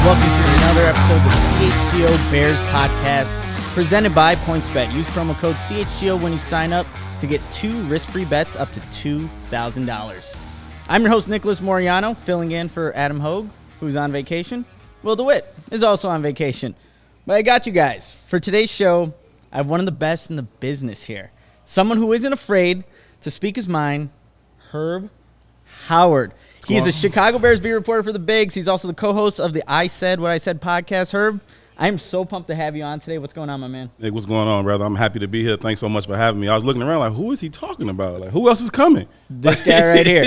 welcome to another episode of the CHGO Bears Podcast, presented by Pointsbet. Use promo code CHGO when you sign up to get 2 risk-free bets up to $2,000. I'm your host, Nicholas Moreano, filling in for Adam Hogue, who's on vacation. Will DeWitt is also on vacation. But I got you guys. For today's show, I have one of the best in the business here. Someone who isn't afraid to speak his mind, Herb Howard. He's a Chicago Bears beat reporter for the Bigs. He's also the co-host of the I Said What I Said podcast. Herb, I'm so pumped to have you on today. What's going on, my man? Hey, what's going on, brother? I'm happy to be here. Thanks so much for having me. I was looking around like, who is he talking about? Like, who else is coming? This guy right here.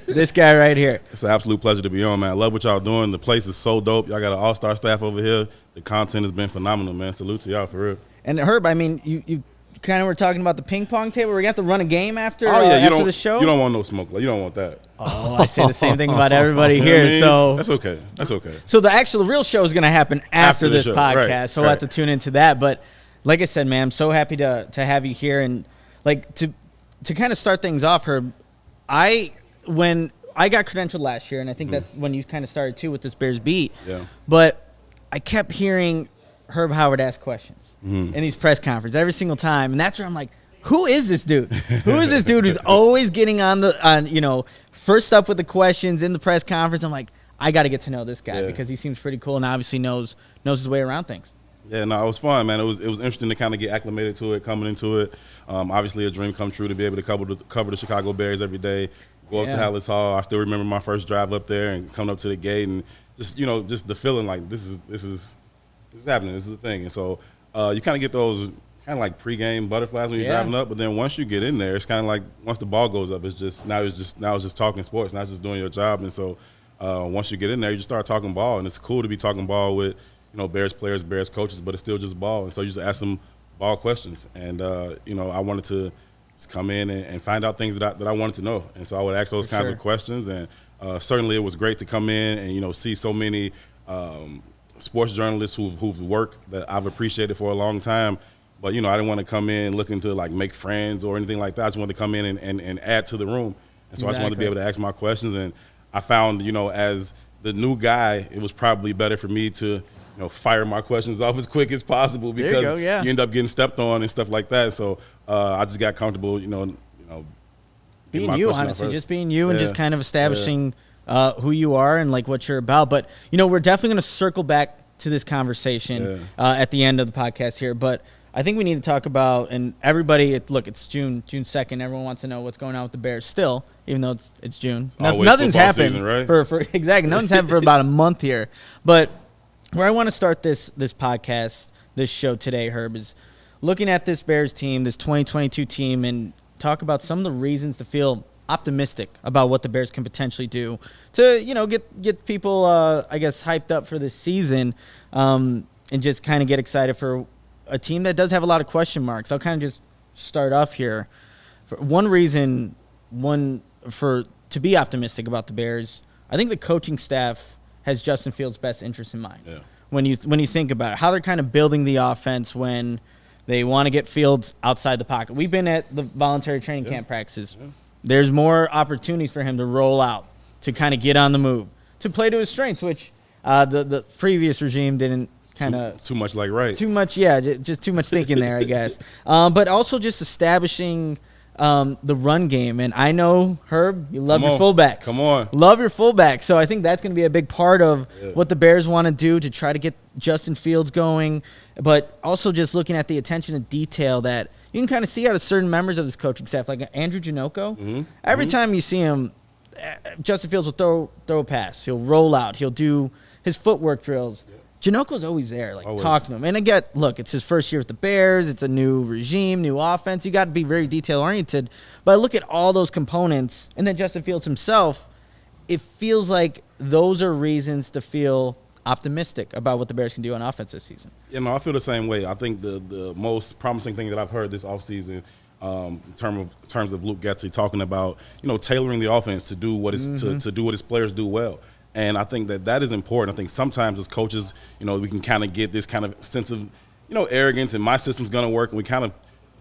This guy right here. It's an absolute pleasure to be on, man. I love what y'all doing. The place is so dope. Y'all got an all-star staff over here. The content has been phenomenal, man. Salute to y'all, for real. And Herb, I mean, you kind of were talking about the ping pong table. We're going to have to run a game after, after the show. You don't want no smoke. Like, you don't want that. Oh, I say the same thing about everybody here. I mean? So that's okay. That's okay. So the real show is going to happen after this podcast. Right, so we'll have to tune into that. But like I said, man, I'm so happy to have you here. And like to kind of start things off, Herb, when I got credentialed last year, and I think that's when you kind of started too with this Bears beat. Yeah. But I kept hearing Herb Howard ask questions in these press conferences every single time, and that's where I'm like, who is this dude? Who is this dude who's always getting on first up with the questions in the press conference? I'm like, I got to get to know this guy because he seems pretty cool and obviously knows his way around things. Yeah, no, it was fun, man. It was interesting to kind of get acclimated to it, coming into it. Obviously, a dream come true to be able to cover the Chicago Bears every day. Go up to Hallis Hall. I still remember my first drive up there and coming up to the gate and just the feeling like this is happening. This is the thing. And so you kind of get those kind of like pregame butterflies when you're driving up, but then once you get in there, it's kind of like once the ball goes up, it's just talking sports, not just doing your job. And so once you get in there, you just start talking ball, and it's cool to be talking ball with Bears players, Bears coaches, but it's still just ball. And so you just ask them ball questions, and I wanted to just come in and find out things that I wanted to know, and so I would ask those kinds of questions. And certainly it was great to come in and see so many sports journalists who've worked that I've appreciated for a long time. But, I didn't want to come in looking to, like, make friends or anything like that. I just wanted to come in and add to the room. And so I just wanted to be able to ask my questions. And I found, as the new guy, it was probably better for me to, fire my questions off as quick as possible because you end up getting stepped on and stuff like that. So I just got comfortable, being you, honestly, just being you and just kind of establishing who you are and, like, what you're about. But, we're definitely going to circle back to this conversation at the end of the podcast here. But I think we need to talk about, and everybody, it's June 2nd. Everyone wants to know what's going on with the Bears still, even though it's June. Nothing's happened season, right? for exactly. Nothing's happened for about a month here. But where I want to start this podcast, this show today, Herb, is looking at this Bears team, this 2022 team, and talk about some of the reasons to feel optimistic about what the Bears can potentially do to, get people, I guess, hyped up for this season, and just kind of get excited for a team that does have a lot of question marks. I'll kind of just start off here. For one reason, to be optimistic about the Bears, I think the coaching staff has Justin Fields' best interest in mind. Yeah. When you think about it, how they're kind of building the offense when they want to get Fields outside the pocket. We've been at the voluntary training camp practices. Yeah. There's more opportunities for him to roll out, to kind of get on the move, to play to his strengths, which the previous regime didn't. Too much like right. Too much, just too much thinking there, I guess. But also just establishing the run game. And I know, Herb, you love your fullbacks. Come on. Love your fullbacks. So I think that's going to be a big part of what the Bears want to do to try to get Justin Fields going. But also just looking at the attention to detail that you can kind of see out of certain members of this coaching staff, like Andrew Janocko. Every time you see him, Justin Fields will throw a pass. He'll roll out. He'll do his footwork drills. Janocko's always there, talking to him. And it's his first year with the Bears. It's a new regime, new offense. You got to be very detail-oriented. But I look at all those components, and then Justin Fields himself, it feels like those are reasons to feel optimistic about what the Bears can do on offense this season. I feel the same way. I think the most promising thing that I've heard this offseason in terms of Luke Getsy talking about, tailoring the offense to do what to do what his players do well. And I think that is important. I think sometimes as coaches, we can kind of get this kind of sense of, arrogance and my system's going to work. And we kind of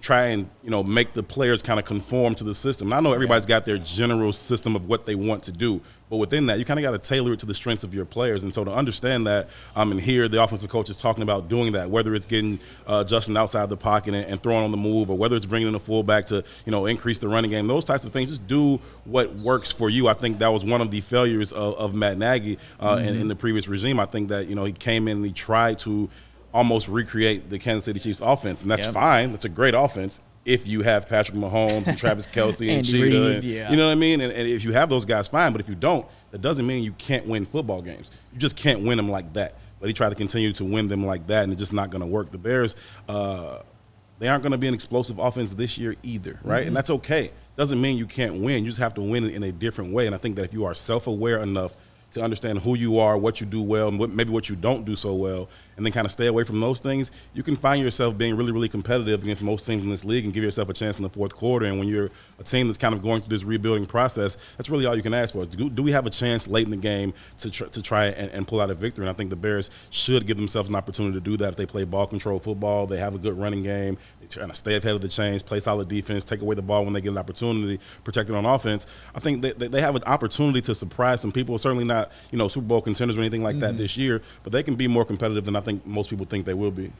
try and, make the players kind of conform to the system. And I know everybody's got their general system of what they want to do, but within that, you kind of got to tailor it to the strengths of your players. And so to understand that, and here the offensive coach is talking about doing that, whether it's getting Justin outside the pocket and throwing on the move, or whether it's bringing in a fullback to, increase the running game, those types of things, just do what works for you. I think that was one of the failures of Matt Nagy in the previous regime. I think that, he came in and he tried to almost recreate the Kansas City Chiefs offense, and that's fine. That's a great offense if you have Patrick Mahomes and Travis Kelce and Cheetah. You know what I mean? And if you have those guys, fine. But if you don't, that doesn't mean you can't win football games. You just can't win them like that. But he tried to continue to win them like that, and it's just not going to work. The Bears, they aren't going to be an explosive offense this year either, right? And that's okay. Doesn't mean you can't win. You just have to win it in a different way. And I think that if you are self-aware enough to understand who you are, what you do well, and maybe what you don't do so well, and then kind of stay away from those things, you can find yourself being really, really competitive against most teams in this league and give yourself a chance in the fourth quarter. And when you're a team that's kind of going through this rebuilding process, that's really all you can ask for. Do we have a chance late in the game to try and pull out a victory? And I think the Bears should give themselves an opportunity to do that if they play ball control football, they have a good running game, they try to stay ahead of the chains, play solid defense, take away the ball when they get an opportunity, protect it on offense. I think they have an opportunity to surprise some people. Certainly not, Super Bowl contenders or anything like that this year, but they can be more competitive than I think most people think they will be.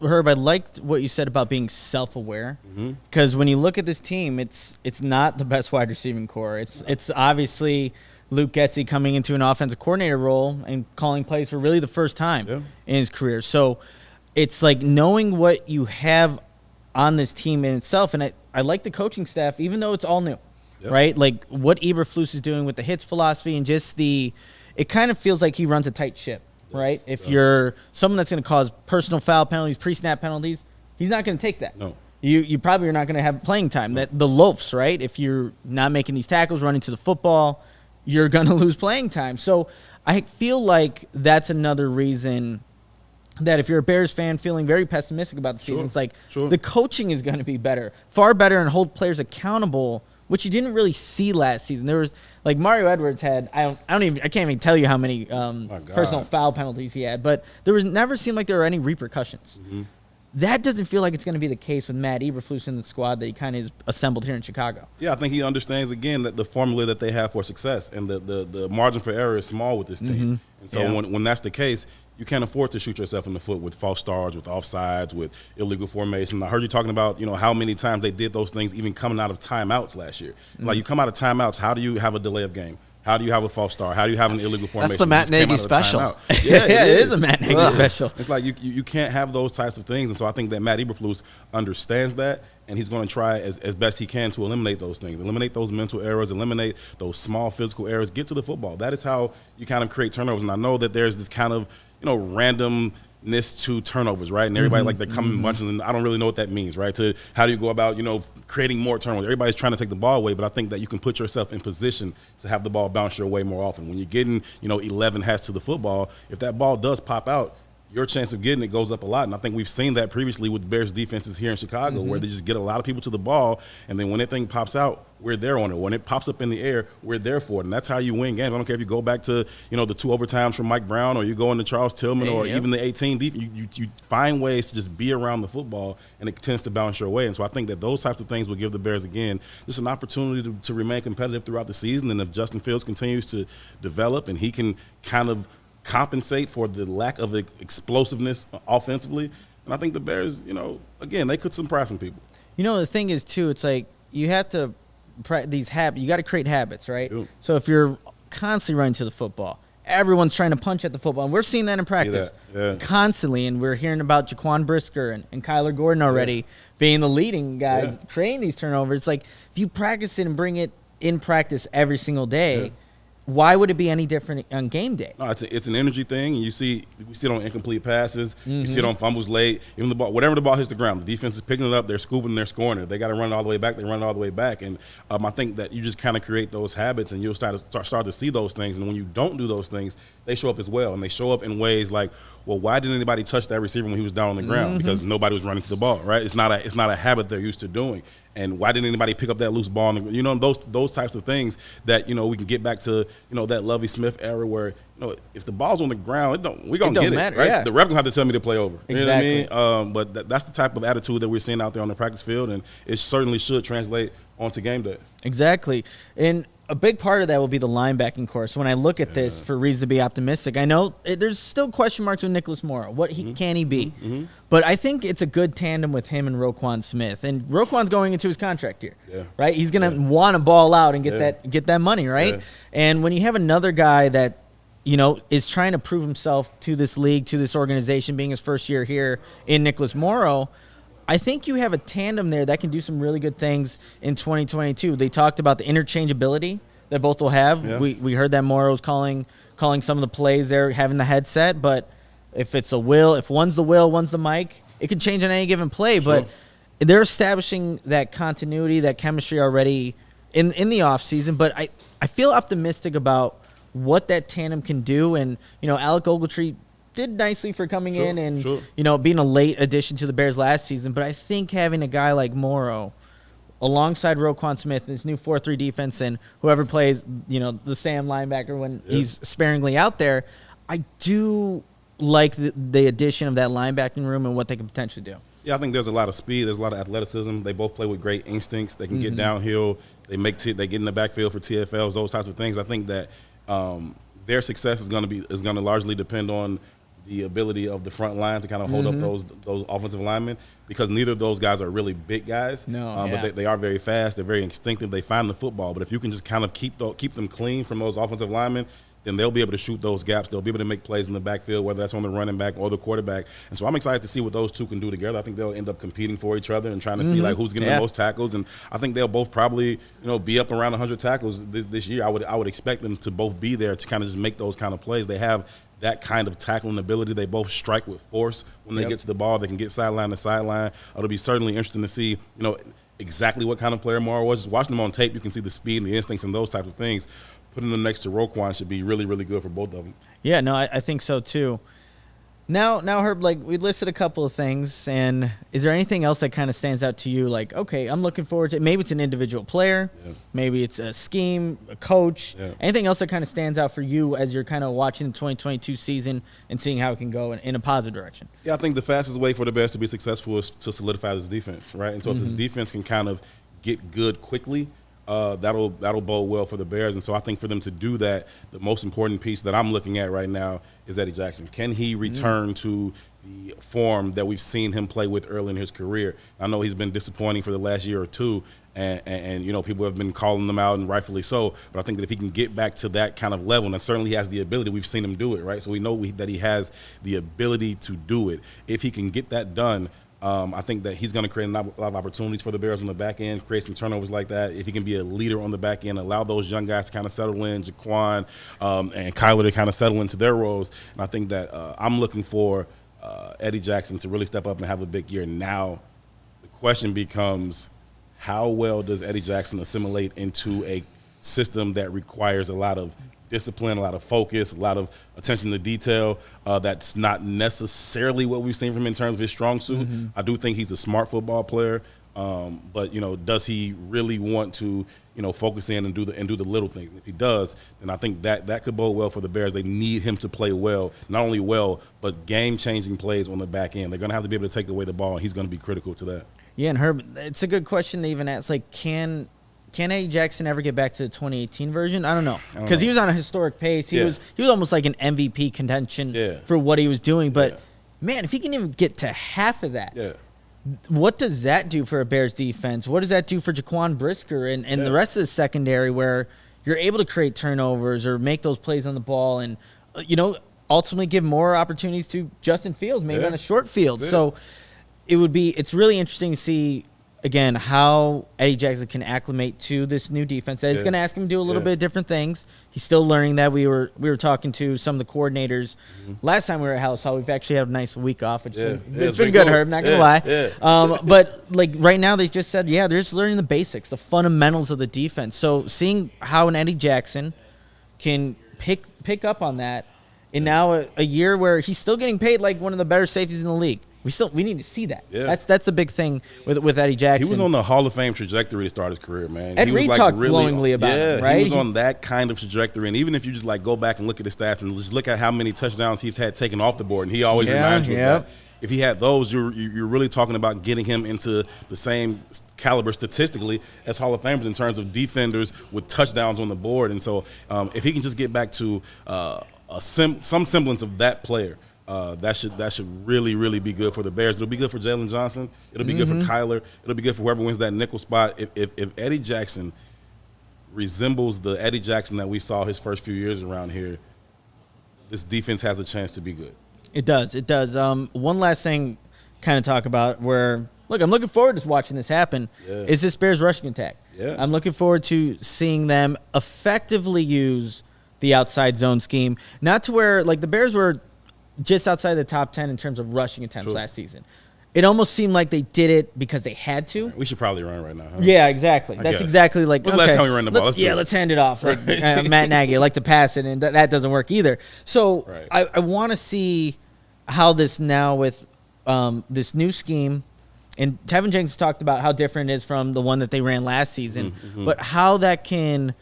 Herb, I liked what you said about being self-aware, because when you look at this team, it's not the best wide receiving core. It's obviously Luke Getsy coming into an offensive coordinator role and calling plays for really the first time in his career. So it's like knowing what you have on this team in itself, and I like the coaching staff, even though it's all new, right? Like what Eberflus is doing with the hits philosophy and just it kind of feels like he runs a tight ship. Right? If you're someone that's going to cause personal foul penalties, pre-snap penalties, he's not going to take that. No. You probably are not going to have playing time. That the loafs, right? If you're not making these tackles, running to the football, you're going to lose playing time. So I feel like that's another reason that if you're a Bears fan feeling very pessimistic about the season, it's like the coaching is going to be better, far better, and hold players accountable, which you didn't really see last season. There was like Mario Edwards had I can't even tell you how many personal foul penalties he had, but never seemed like there were any repercussions. That doesn't feel like it's going to be the case with Matt Eberflus in the squad that he kind of is assembled here in Chicago. Yeah, I think he understands again that the formula that they have for success and the margin for error is small with this team. And so when that's the case, you can't afford to shoot yourself in the foot with false starts, with offsides, with illegal formation. I heard you talking about, how many times they did those things even coming out of timeouts last year. Like you come out of timeouts, how do you have a delay of game? How do you have a false start? How do you have an illegal formation? That's the Matt Nagy special. Yeah, it is a Matt Nagy special. It's like you can't have those types of things. And so I think that Matt Eberflus understands that, and he's going to try as best he can to eliminate those things, eliminate those mental errors, eliminate those small physical errors, get to the football. That is how you kind of create turnovers. And I know that there's this kind of, randomness to turnovers, right? And everybody like they're coming in bunches, and I don't really know what that means, right? To how do you go about, creating more turnovers? Everybody's trying to take the ball away, but I think that you can put yourself in position to have the ball bounce your way more often. When you're getting, 11 hats to the football, if that ball does pop out, your chance of getting it goes up a lot. And I think we've seen that previously with Bears defenses here in Chicago, where they just get a lot of people to the ball, and then when that thing pops out, we're there on it. When it pops up in the air, we're there for it. And that's how you win games. I don't care if you go back to, the 2 overtimes from Mike Brown, or you go into Charles Tillman, or even the 18 defense. You find ways to just be around the football, and it tends to bounce your way. And so I think that those types of things will give the Bears, again, just an opportunity to remain competitive throughout the season. And if Justin Fields continues to develop and he can kind of compensate for the lack of explosiveness offensively, and I think the Bears, again, they could surprise some people. The thing is, too, it's like you have to these habits. You got to create habits, right? So if you're constantly running to the football, everyone's trying to punch at the football, and we're seeing that in practice constantly, and we're hearing about Jaquan Brisker and Kyler Gordon already being the leading guys creating these turnovers. It's like if you practice it and bring it in practice every single day, why would it be any different on game day? No, it's an energy thing, and we see it on incomplete passes. You see it on fumbles late. Even the ball, whatever the ball hits the ground, the defense is picking it up. They're scooping, they're scoring it. They got to run it all the way back. They run it all the way back, and I think that you just kind of create those habits, and you'll start to see those things. And when you don't do those things, they show up as well, and they show up in ways like, well, why didn't anybody touch that receiver when he was down on the ground? Because nobody was running to the ball, right? It's not a habit they're used to doing. And why didn't anybody pick up that loose ball? Those types of things that, we can get back to, that Lovie Smith era where, if the ball's on the ground, we're going to get matter, it, right? yeah. So the ref going to have to tell me to play over. Exactly. You know what I mean? But that's the type of attitude that we're seeing out there on the practice field, and it certainly should translate onto game day. Exactly. And a big part of that will be the linebacking course. When I look at this, for reason to be optimistic, I know there's still question marks with Nicholas Morrow. What can he be? Mm-hmm. But I think it's a good tandem with him and Roquan Smith. And Roquan's going into his contract here, right? He's going to want to ball out and get that money, right? Yeah. And when you have another guy that is trying to prove himself to this league, to this organization, being his first year here in Nicholas Morrow, I think you have a tandem there that can do some really good things in 2022. They talked about the interchangeability that both will have. Yeah. We heard that Morrow's calling some of the plays there, having the headset, but if it's if one's the will, one's the mic, it can change on any given play. Sure. But they're establishing that continuity, that chemistry already in the offseason. But I feel optimistic about what that tandem can do. And, Alec Ogletree did nicely for coming in and, being a late addition to the Bears last season. But I think having a guy like Morrow alongside Roquan Smith, this new 4-3 defense, and whoever plays, the Sam linebacker when he's sparingly out there, I do like the addition of that linebacking room and what they can potentially do. Yeah, I think there's a lot of speed. There's a lot of athleticism. They both play with great instincts. They can get downhill. They get in the backfield for TFLs, those types of things. I think that their success is going to largely depend on the ability of the front line to kind of hold up those offensive linemen, because neither of those guys are really big guys. But they are very fast. They're very instinctive. They find the football. But if you can just kind of keep them clean from those offensive linemen, then they'll be able to shoot those gaps. They'll be able to make plays in the backfield, whether that's on the running back or the quarterback. And so I'm excited to see what those two can do together. I think they'll end up competing for each other and trying to see who's getting the most tackles. And I think they'll both probably be up around 100 tackles this year. I would expect them to both be there to kind of just make those kind of plays. They have that kind of tackling ability. They both strike with force when they get to the ball. They can get sideline to sideline. It'll be certainly interesting to see, exactly what kind of player Morrow was. Just watching them on tape, you can see the speed and the instincts and those types of things. Putting them next to Roquan should be really, really good for both of them. Yeah, no, I think so too. Now, Herb, we listed a couple of things, and is there anything else that kind of stands out to you? Like, okay, I'm looking forward to it. Maybe it's an individual player. Yeah. Maybe it's a scheme, a coach. Yeah. Anything else that kind of stands out for you as you're kind of watching the 2022 season and seeing how it can go in a positive direction? Yeah, I think the fastest way for the Bears to be successful is to solidify this defense, right? And so if this defense can kind of get good quickly, that'll bode well for the Bears. And so I think for them to do that, the most important piece that I'm looking at right now is Eddie Jackson. Can he return to the form that we've seen him play with early in his career? I know he's been disappointing for the last year or two, and people have been calling them out, and rightfully so. But I think that if he can get back to that kind of level, and certainly he has the ability, we've seen him do it, right? So we know that he has the ability to do it. If he can get that done, I think that he's going to create a lot of opportunities for the Bears on the back end, create some turnovers like that. If he can be a leader on the back end, allow those young guys to kind of settle in, Jaquan and Kyler to kind of settle into their roles. And I think that I'm looking for Eddie Jackson to really step up and have a big year. Now, the question becomes, how well does Eddie Jackson assimilate into a system that requires a lot of discipline, a lot of focus, a lot of attention to detail? That's not necessarily what we've seen from him in terms of his strong suit. I do think he's a smart football player, but does he really want to focus in and do the little things? And if he does, then I think that could bode well for the Bears. They need him to play well, not only well, but game-changing plays on the back end. They're going to have to be able to take away the ball, and he's going to be critical to that. Yeah, and Herb, it's a good question to even ask. Can Eddie Jackson ever get back to the 2018 version? I don't know, because he was on a historic pace. He was almost like an MVP contention for what he was doing. But man, if he can even get to half of that, what does that do for a Bears defense? What does that do for Jaquan Brisker and the rest of the secondary, where you're able to create turnovers or make those plays on the ball and ultimately give more opportunities to Justin Fields, maybe on a short field. So it's really interesting to see, again, how Eddie Jackson can acclimate to this new defense. It's going to ask him to do a little bit of different things. He's still learning that. We were talking to some of the coordinators last time we were at House Hall. We've actually had a nice week off. It's been good, cool. Herb, not going to lie. But right now they just said, they're just learning the basics, the fundamentals of the defense. So seeing how an Eddie Jackson can pick up on that in now a year where he's still getting paid like one of the better safeties in the league. We need to see that. Yeah. That's the big thing with Eddie Jackson. He was on the Hall of Fame trajectory to start his career, man. Ed He was Reed talked glowingly about him, right? He was on that kind of trajectory, and even if you just like go back and look at his stats and just look at how many touchdowns he's had taken off the board, and he always reminds you of that. If he had those, you're really talking about getting him into the same caliber statistically as Hall of Famers in terms of defenders with touchdowns on the board. And so if he can just get back to some semblance of that player, that should really, really be good for the Bears. It'll be good for Jalen Johnson. It'll be good for Kyler. It'll be good for whoever wins that nickel spot. If Eddie Jackson resembles the Eddie Jackson that we saw his first few years around here, this defense has a chance to be good. It does. It does. One last thing kind of talk about where, look, I'm looking forward to watching this happen, is this Bears rushing attack. Yeah. I'm looking forward to seeing them effectively use the outside zone scheme, not to where, like, the Bears were just outside the top 10 in terms of rushing attempts last season. It almost seemed like they did it because they had to. We should probably run right now, huh? Yeah, exactly. That's exactly like, when's the last time we ran the ball? Let's hand it off. Like Matt Nagy, I like to pass it, and that doesn't work either. So I want to see how this now with this new scheme, and Tevin Jenkins talked about how different it is from the one that they ran last season, but how that can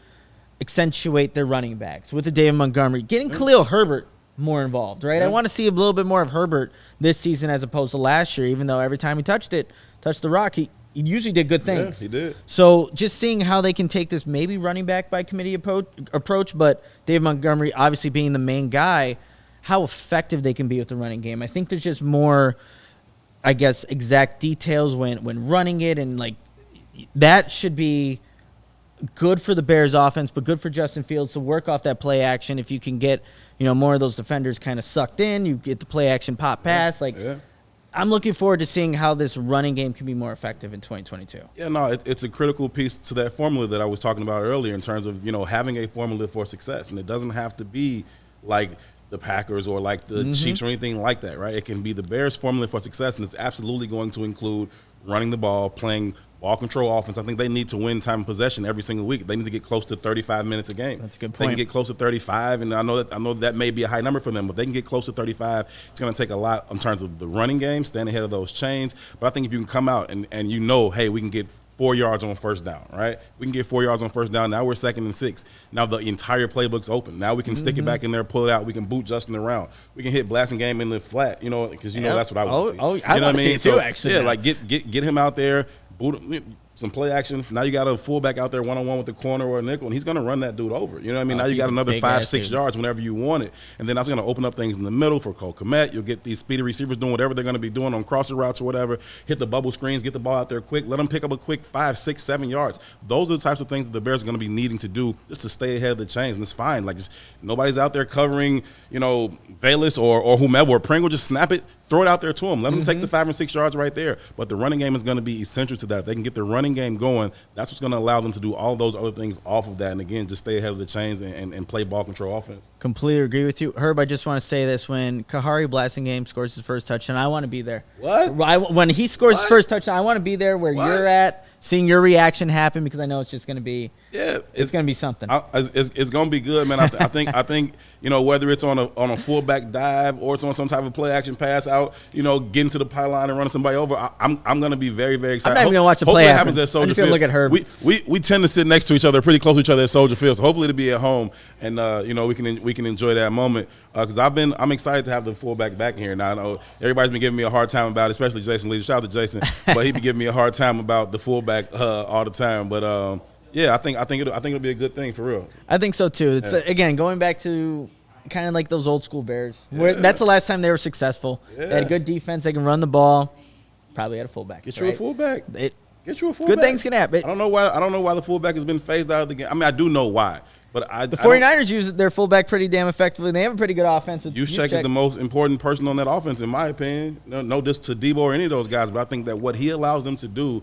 accentuate their running backs with the David Montgomery, getting Khalil Herbert more involved, right? I want to see a little bit more of Herbert this season as opposed to last year, even though every time he touched the rock, he usually did good things. Yeah, he did. So just seeing how they can take this maybe running back by committee approach, but David Montgomery obviously being the main guy, how effective they can be with the running game. I think there's just more, I guess, exact details when running it, and like that should be good for the Bears offense, but good for Justin Fields to work off that play action. If you can get, more of those defenders kind of sucked in, you get the play action pop pass. I'm looking forward to seeing how this running game can be more effective in 2022. Yeah, no, it's a critical piece to that formula that I was talking about earlier in terms of, having a formula for success. And it doesn't have to be like the Packers or like the Chiefs or anything like that, right? It can be the Bears' formula for success, and it's absolutely going to include running the ball, playing ball control offense. I think they need to win time of possession every single week. They need to get close to 35 minutes a game. That's a good point. They can get close to 35, and I know that may be a high number for them, but they can get close to 35. It's going to take a lot in terms of the running game, staying ahead of those chains. But I think if you can come out and hey, we can get 4 yards on first down, right? We can get 4 yards on first down. Now we're 2nd and 6. Now the entire playbook's open. Now we can stick it back in there, pull it out. We can boot Justin around. We can hit blasting game in the flat, because that's what I want to see. I want to see it too, actually. Yeah, like get him out there, boot him, some play action. Now you got a fullback out there one-on-one with the corner or a nickel, and he's going to run that dude over. You know what I mean? Now you got another 5-6 yards whenever you want it. And then that's going to open up things in the middle for Cole Kmet. You'll get these speedy receivers doing whatever they're going to be doing on crossing routes or whatever, hit the bubble screens, get the ball out there quick, let them pick up a quick 5, 6, 7 yards. Those are the types of things that the Bears are going to be needing to do just to stay ahead of the chains, and it's fine. Like, nobody's out there covering, Valus or whomever, or Pringle. Just snap it, throw it out there to them. Let them take the 5 and 6 yards right there. But the running game is going to be essential to that. If they can get the running game going, that's what's going to allow them to do all those other things off of that. And, again, just stay ahead of the chains and play ball control offense. Completely agree with you. Herb, I just want to say this. When Kahari Blasingame scores his first touchdown, I want to be there. What? When he scores his first touchdown, I want to be there where you're at, seeing your reaction happen, because I know it's just going to be it's going to be something. It's going to be good, man. I think whether it's on a fullback dive or it's on some type of play action pass out, getting to the pylon and running somebody over, I'm going to be very, very excited. I'm not even going to watch the play happen. Happens at Soldier I'm just going to look at Herb. We tend to sit next to each other, pretty close to each other at Soldier Field. So hopefully to be at home and we can enjoy that moment, because I'm excited to have the fullback back in here. Now I know everybody's been giving me a hard time about it, especially Jason Lee. Shout out to Jason, but he be giving me a hard time about the fullback all the time. But I think it'll be a good thing for real. I think so too. It's again going back to kind of like those old school Bears. Where that's the last time they were successful. Yeah. They had a good defense. They can run the ball. Probably had a fullback. Get you a fullback. Get you a fullback. Good things can happen. I don't know why the fullback has been phased out of the game. I mean, I do know why. But the 49ers use their fullback pretty damn effectively. They have a pretty good offense. Juszczyk is the most important person on that offense, in my opinion. No diss to Debo or any of those guys, but I think that what he allows them to do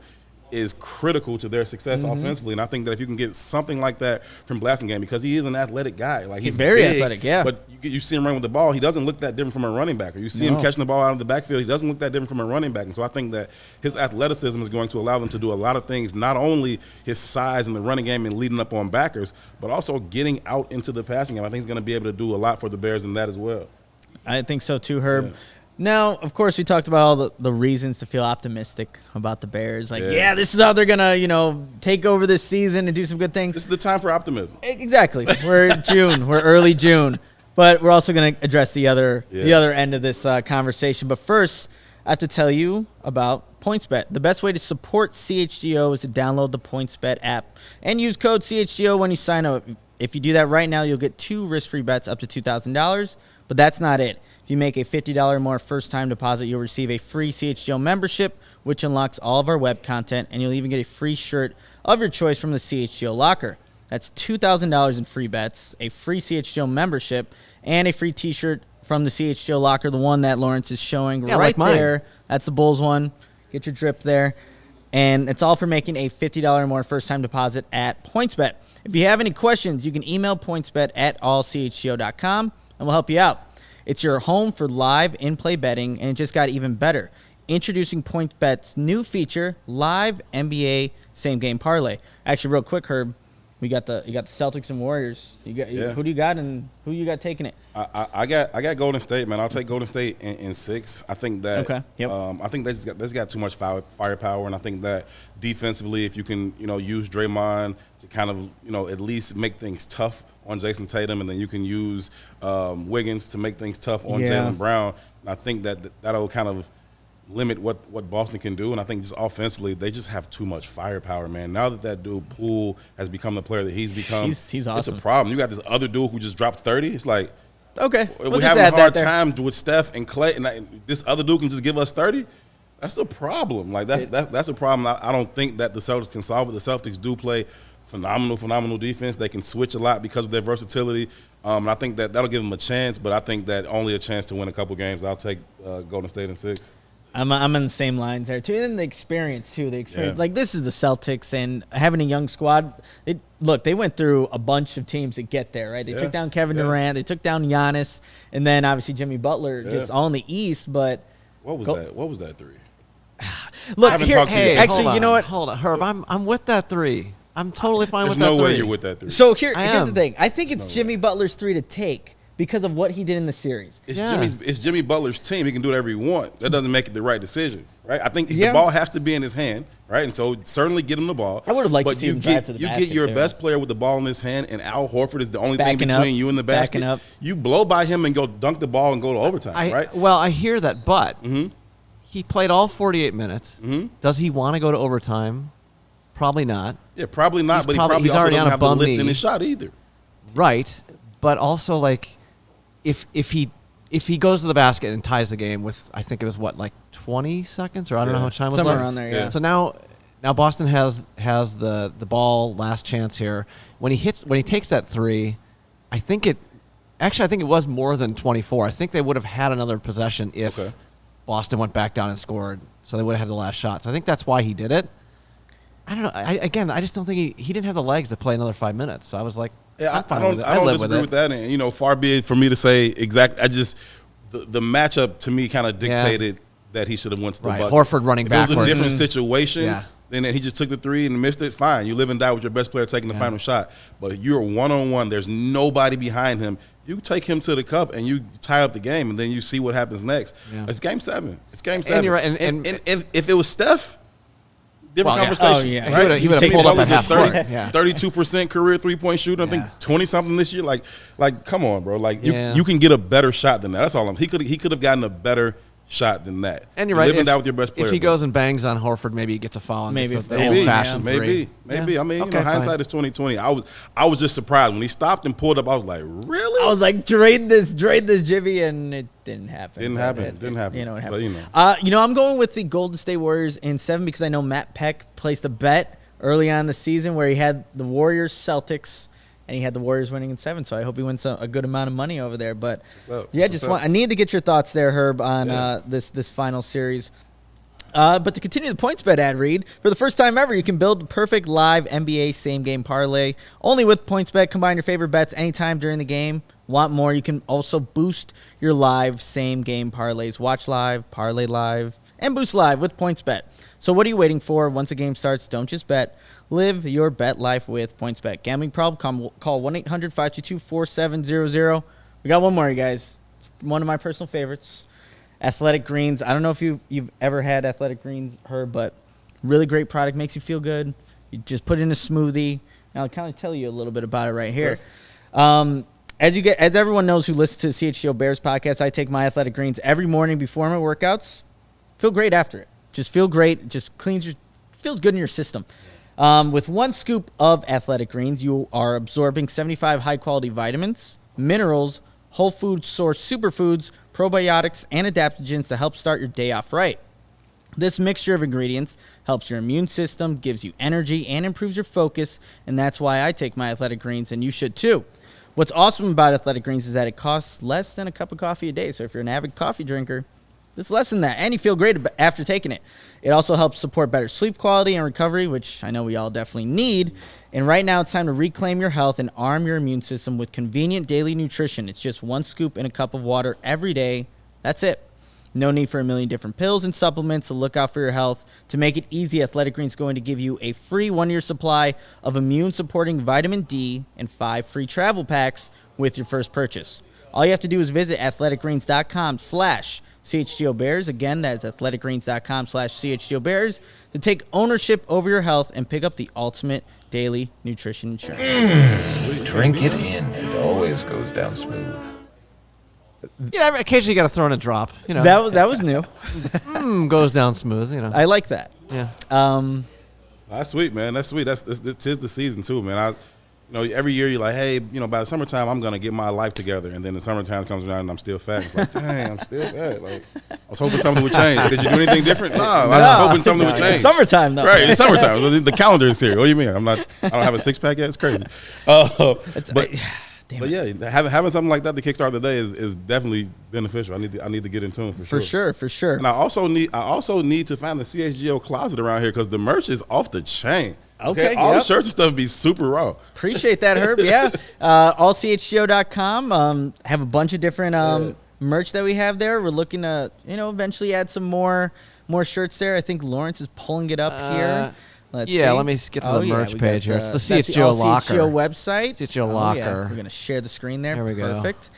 is critical to their success offensively. And I think that if you can get something like that from Blasingame, because he is an athletic guy. Like he's very big, athletic, yeah. But you see him run with the ball, he doesn't look that different from a running back. Or you see him catching the ball out of the backfield, he doesn't look that different from a running back. And so I think that his athleticism is going to allow them to do a lot of things, not only his size in the running game and leading up on backers, but also getting out into the passing game. I think he's going to be able to do a lot for the Bears in that as well. I think so too, Herb. Now, of course, we talked about all the reasons to feel optimistic about the Bears. Like, this is how they're going to, take over this season and do some good things. This is the time for optimism. Exactly. We're in June. We're early June. But we're also going to address the other end of this conversation. But first, I have to tell you about Pointsbet. The best way to support CHGO is to download the Pointsbet app and use code CHGO when you sign up. If you do that right now, you'll get 2 risk-free bets up to $2,000. But that's not it. If you make a $50 or more first-time deposit, you'll receive a free CHGO membership, which unlocks all of our web content, and you'll even get a free shirt of your choice from the CHGO locker. That's $2,000 in free bets, a free CHGO membership, and a free T-shirt from the CHGO locker, the one that Lawrence is showing right like there. That's the Bulls one. Get your drip there. And it's all for making a $50 or more first-time deposit at PointsBet. If you have any questions, you can email pointsbet@allchgo.com, and we'll help you out. It's your home for live in-play betting, and it just got even better. Introducing PointsBet's new feature, Live NBA Same Game Parlay. Actually, real quick, Herb, you got the Celtics and Warriors. Who do you got, and who you got taking it? I got Golden State, man. I'll take Golden State in 6. I think that. Okay. Yep. I think that's got too much firepower, and I think that defensively, if you can, use Draymond to kind of, at least make things tough on Jason Tatum, and then you can use Wiggins to make things tough on Jaylen Brown. And I think that'll kind of limit what Boston can do. And I think just offensively, they just have too much firepower, man. Now that dude Poole has become the player that he's become, he's awesome. It's a problem. You got this other dude who just dropped 30. It's like, okay, we're having a hard time with Steph and Clay, and this other dude can just give us 30. That's a problem. Like that's a problem. I don't think that the Celtics can solve it. The Celtics do play phenomenal defense. They can switch a lot because of their versatility. And I think that'll give them a chance, but I think that only a chance to win a couple games. I'll take Golden State in 6. I'm on the same lines there, too. And the experience, too. Like, this is the Celtics, and having a young squad. They went through a bunch of teams to get there, right? They took down Kevin Durant. They took down Giannis. And then, obviously, Jimmy Butler just all in the East. But what was that 3? Look, actually, you know what? Hold on, Herb. I'm with that 3. I'm totally fine with that 3. There's no way you're with that 3. So here's the thing. I think it's Jimmy Butler's 3 to take because of what he did in the series. It's Jimmy Butler's team. He can do whatever he wants. That doesn't make it the right decision, right? I think the ball has to be in his hand, right? And so certainly get him the ball. I would have liked to see him drive to the basket. You get your best player with the ball in his hand, and Al Horford is the only thing between you and the basket. You blow by him and go dunk the ball and go to overtime, right? Well, I hear that, but he played all 48 minutes. Does he want to go to overtime? Probably not. Yeah, probably not. But he probably also doesn't have the lift in his shot either. Right, but also like if he goes to the basket and ties the game with, I think it was 20 seconds, or I don't know how much time was left. Somewhere around there. Yeah. So now Boston has the ball, last chance here. When he takes that 3, I think it was more than 24. I think they would have had another possession if Boston went back down and scored. So they would have had the last shot. So I think that's why he did it. I don't know. I just don't think he didn't have the legs to play another 5 minutes. So I was like, I don't disagree with that. And, far be it for me to say exact. The matchup to me kind of dictated that he should have went to the bucket. Horford running backwards. If it was a different situation, then he just took the 3 and missed it. Fine. You live and die with your best player taking the final shot. But you're one-on-one. There's nobody behind him. You take him to the cup and you tie up the game, and then you see what happens next. Yeah. It's Game 7. And you're right. And if it was Steph, different conversation. Right? He would have pulled up at half court. 32% career 3-point shooter. I think 20-something this year. Like, come on, bro. Like, you can get a better shot than that. That's all. He could have gotten a better shot than that. And you're right. Living that with your best player. If he goes and bangs on Horford, maybe he gets a foul. Maybe the old-fashioned maybe. I mean, hindsight is 20/20. I was just surprised when he stopped and pulled up. I was like, really? I was like, trade this Jimmy, and it didn't happen. Didn't happen. You know what happened. But, I'm going with the Golden State Warriors in 7 because I know Matt Peck placed a bet early on in the season where he had the Warriors Celtics. And he had the Warriors winning in 7, so I hope he wins a good amount of money over there. But I need to get your thoughts there, Herb, on this final series. But to continue the PointsBet ad read, for the first time ever, you can build the perfect live NBA same-game parlay. Only with PointsBet, combine your favorite bets anytime during the game. Want more? You can also boost your live same-game parlays. Watch live, parlay live, and boost live with PointsBet. So what are you waiting for? Once the game starts, don't just bet. Live your bet life with PointsBet. Gambling problem? Call 1-800-522-4700. We got one more, you guys. It's one of my personal favorites. Athletic Greens. I don't know if you've ever had Athletic Greens, Herb, but really great product. Makes you feel good. You just put it in a smoothie. And I'll kind of tell you a little bit about it right here. Sure. As everyone knows who listens to CHGO Bears Podcast, I take my Athletic Greens every morning before my workouts. Feel great after it. Just feel great. It just feels good in your system. With 1 scoop of Athletic Greens, you are absorbing 75 high-quality vitamins, minerals, whole food source superfoods, probiotics, and adaptogens to help start your day off right. This mixture of ingredients helps your immune system, gives you energy, and improves your focus, and that's why I take my Athletic Greens, and you should too. What's awesome about Athletic Greens is that it costs less than a cup of coffee a day. So if you're an avid coffee drinker, it's less than that. And you feel great after taking it. It also helps support better sleep quality and recovery, which I know we all definitely need. And right now it's time to reclaim your health and arm your immune system with convenient daily nutrition. It's just 1 scoop in a cup of water every day. That's it. No need for a million different pills and supplements to look out for your health. To make it easy, Athletic Greens is going to give you a free 1-year supply of immune-supporting vitamin D and 5 free travel packs with your first purchase. All you have to do is visit athleticgreens.com/CHGO Bears. Again, that is athleticgreens.com/CHGO Bears to take ownership over your health and pick up the ultimate daily nutrition insurance. Drink it in. It always goes down smooth. Occasionally you got to throw in a drop. That was new. Goes down smooth. I like that. Yeah. That's sweet, man. That's sweet. This is the season too, man. Every year you're like, hey, by the summertime I'm gonna get my life together, and then the summertime comes around and I'm still fat. It's like, dang, I'm still fat. Like, I was hoping something would change. Did you do anything different? No, I was hoping something would change. It's summertime though. Right, it's summertime. The calendar is here. What do you mean? I don't have a 6-pack yet. It's crazy. But yeah, having something like that to kickstart the day is definitely beneficial. I need to get in tune for sure. For sure. And I also need to find the CHGO closet around here because the merch is off the chain. Okay, all the shirts and stuff be super raw. Appreciate that, Herb. Yeah, allchgo.com. Have a bunch of different merch that we have there. We're looking to eventually add some more shirts there. I think Lawrence is pulling it up here. Let's see. Let me get to the merch page here. It's the CHGO Locker. CHGO website. CHGO Locker. Yeah. We're going to share the screen there. There we go. Perfect.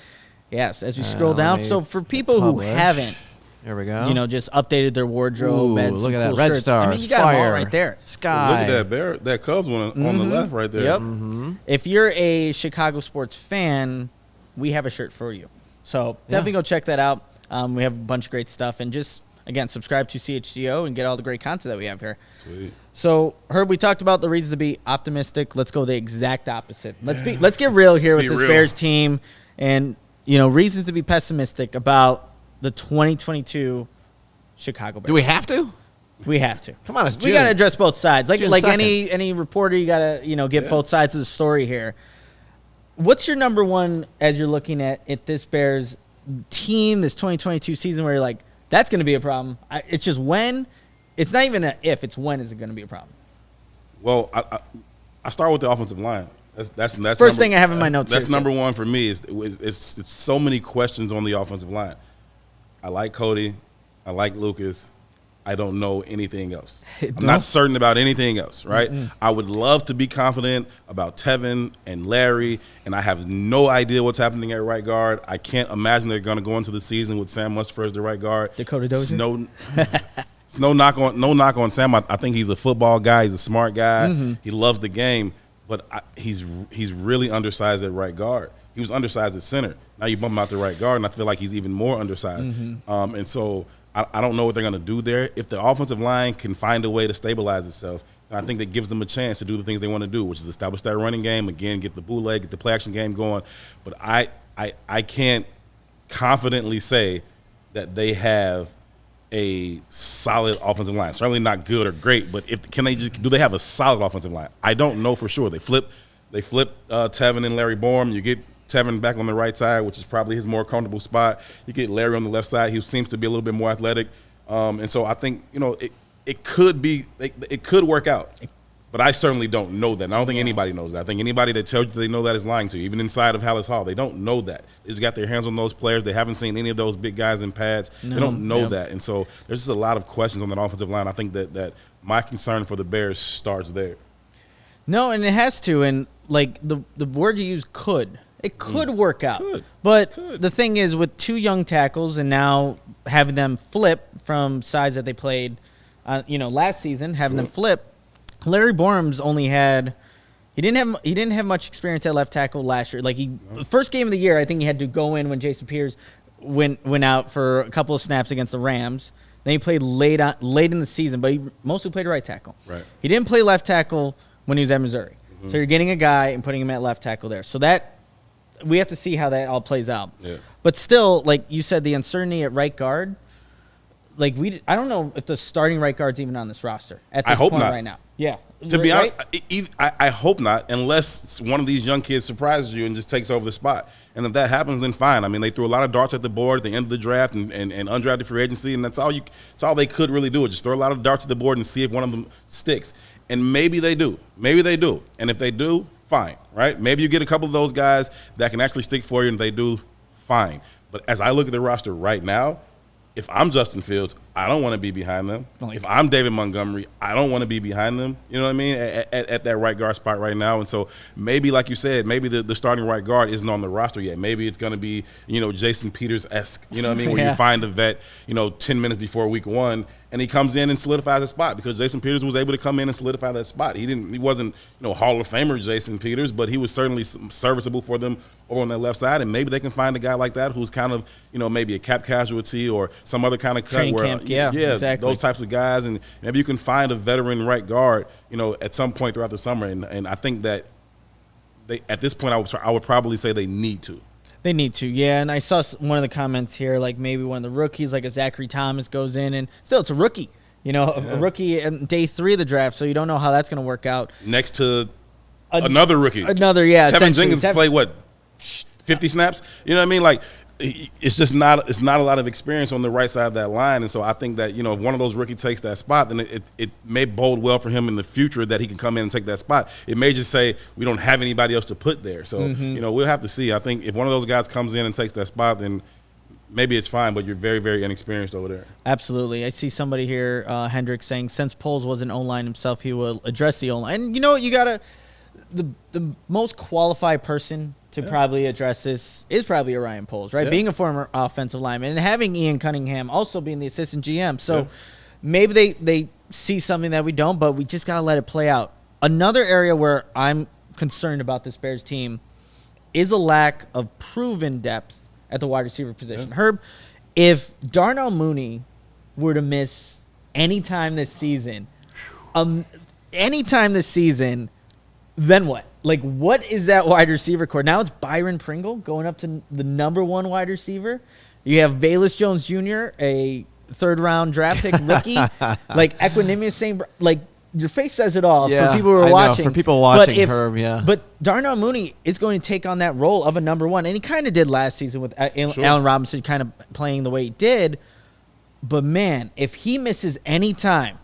Yes, as we scroll down. So for people who haven't, there we go. Just updated their wardrobe. Ooh, and look at cool that. Red shirts. Stars, you got fire, them all right there. Sky. Look at that Cubs one on the left right there. Yep. Mm-hmm. If you're a Chicago sports fan, we have a shirt for you. So definitely go check that out. We have a bunch of great stuff. And just, again, subscribe to CHGO and get all the great content that we have here. Sweet. So, Herb, we talked about the reasons to be optimistic. Let's go the exact opposite. Let's get real here with this Bears team and, reasons to be pessimistic about the 2022 Chicago Bears. Do we have to? We have to. Come on, it's June. We got to address both sides. Like June any reporter, you got to, get both sides of the story here. What's your number one as you're looking at this Bears team, this 2022 season where you're like, that's going to be a problem? It's just when. It's not even if, it's when is it going to be a problem? Well, I start with the offensive line. That's first thing I have in my notes. That's number one for me. It's so many questions on the offensive line. I like Cody. I like Lucas. I don't know anything else. I'm not certain about anything else, right? Mm-mm. I would love to be confident about Tevin and Larry, and I have no idea what's happening at right guard. I can't imagine they're going to go into the season with Sam Musfer as the right guard. Dakota Dozier? It's no knock on Sam. I think he's a football guy. He's a smart guy. Mm-hmm. He loves the game, but he's really undersized at right guard. He was undersized at center. Now you bump him out to right guard, and I feel like he's even more undersized. Mm-hmm. And so I don't know what they're going to do there. If the offensive line can find a way to stabilize itself, I think that gives them a chance to do the things they want to do, which is establish that running game, again, get the bootleg, get the play-action game going. But I can't confidently say that they have a solid offensive line. Certainly not good or great, but do they have a solid offensive line? I don't know for sure. They flip Tevin and Larry Borum. You get Tevin back on the right side, which is probably his more comfortable spot. You get Larry on the left side. He seems to be a little bit more athletic. And so I think, it could work out. But I certainly don't know that. And I don't think anybody knows that. I think anybody that tells you they know that is lying to you, even inside of Hallis Hall. They don't know that. They just got their hands on those players. They haven't seen any of those big guys in pads. They don't know that. And so there's just a lot of questions on that offensive line. I think that my concern for the Bears starts there. No, and it has to. And, like, the word you use, could. It could work out. Could. The thing is, with two young tackles and now having them flip from size that they played, last season, having them flip, Larry Borum's only had he didn't have much experience at left tackle last year. Like the first game of the year, I think he had to go in when Jason Peters went out for a couple of snaps against the Rams. Then he played late in the season, but he mostly played right tackle. Right. He didn't play left tackle when he was at Missouri. So you're getting a guy and putting him at left tackle there. So that we have to see how that all plays out. Yeah. But still, like you said, the uncertainty at right guard. Like I don't know if the starting right guard's even on this roster at this point right now. Yeah. To be honest, I hope not, unless one of these young kids surprises you and just takes over the spot. And if that happens, then fine. I mean, they threw a lot of darts at the board at the end of the draft and undrafted free agency, and that's all they could really do. Just throw a lot of darts at the board and see if one of them sticks. And maybe they do. And if they do, fine, right? Maybe you get a couple of those guys that can actually stick for you, and if they do, fine. But as I look at the roster right now, if I'm Justin Fields, I don't want to be behind them. If I'm David Montgomery, I don't want to be behind them. You know what I mean? At that right guard spot right now. And so maybe, like you said, maybe the starting right guard isn't on the roster yet. Maybe it's going to be, Jason Peters-esque, you know what I mean, where you find a vet, 10 minutes before week 1, and he comes in and solidifies the spot because Jason Peters was able to come in and solidify that spot. He wasn't, Hall of Famer Jason Peters, but he was certainly serviceable for them over on that left side, and maybe they can find a guy like that who's kind of, maybe a cap casualty or some other kind of cut exactly. Those types of guys, and maybe you can find a veteran right guard, at some point throughout the summer, and I think that they at this point I would probably say they need to. They need to, yeah. And I saw one of the comments here, like maybe one of the rookies, like a Zachary Thomas goes in, and still it's a rookie, a rookie in day 3 of the draft, so you don't know how that's going to work out. Next to another rookie. Tevin Jenkins played, 50 snaps? You know what I mean? Like, it's just not a lot of experience on the right side of that line. And so I think that, if one of those rookies takes that spot, then it may bode well for him in the future that he can come in and take that spot. It may just say we don't have anybody else to put there. So, we'll have to see. I think if one of those guys comes in and takes that spot, then maybe it's fine, but you're very, very inexperienced over there. Absolutely. I see somebody here, Hendrick, saying since Poles was an O-line himself, he will address the O-line. And you know what? You got to the most qualified person to probably address this is probably Orion Poles, right? Yeah. Being a former offensive lineman and having Ian Cunningham also being the assistant GM. So maybe they see something that we don't, but we just got to let it play out. Another area where I'm concerned about this Bears team is a lack of proven depth at the wide receiver position. Herb, if Darnell Mooney were to miss any time this season, then what? Like, what is that wide receiver core? Now it's Byron Pringle going up to the number 1 wide receiver. You have Velus Jones Jr., a 3rd-round draft pick rookie. Like, Equanimous saying, like, your face says it all for people who are watching. For people watching, Herb, But Darnell Mooney is going to take on that role of a number 1, and he kind of did last season with Allen Robinson kind of playing the way he did. But, man, if he misses any time,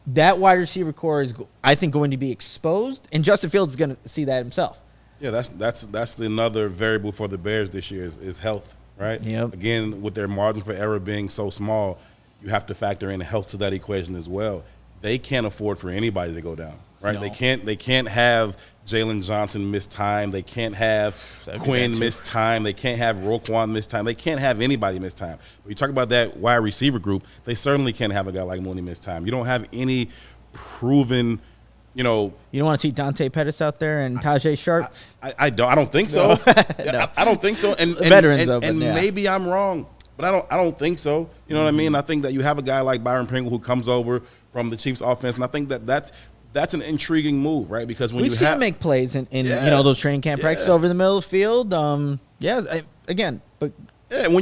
that wide receiver core is, I think, going to be exposed, and Justin Fields is going to see that himself. Yeah, that's another variable for the Bears this year is health, right? Yep. Again, with their margin for error being so small, you have to factor in health to that equation as well. They can't afford for anybody to go down, right? No. They can't have Jalen Johnson miss time. They can't have Quinn miss time. They can't have Roquan miss time. They can't have anybody miss time. When you talk about that wide receiver group, they certainly can't have a guy like Mooney miss time. You don't have any proven, You don't want to see Dante Pettis out there and Tajay Sharp? I don't think so. No. I don't think so. And veterans, maybe I'm wrong, but I don't think so. You know what I mean? I think that you have a guy like Byron Pringle who comes over from the Chiefs offense, and I think that's an intriguing move, right? Because when we've seen him make plays in those training camp practices over the middle of the field. When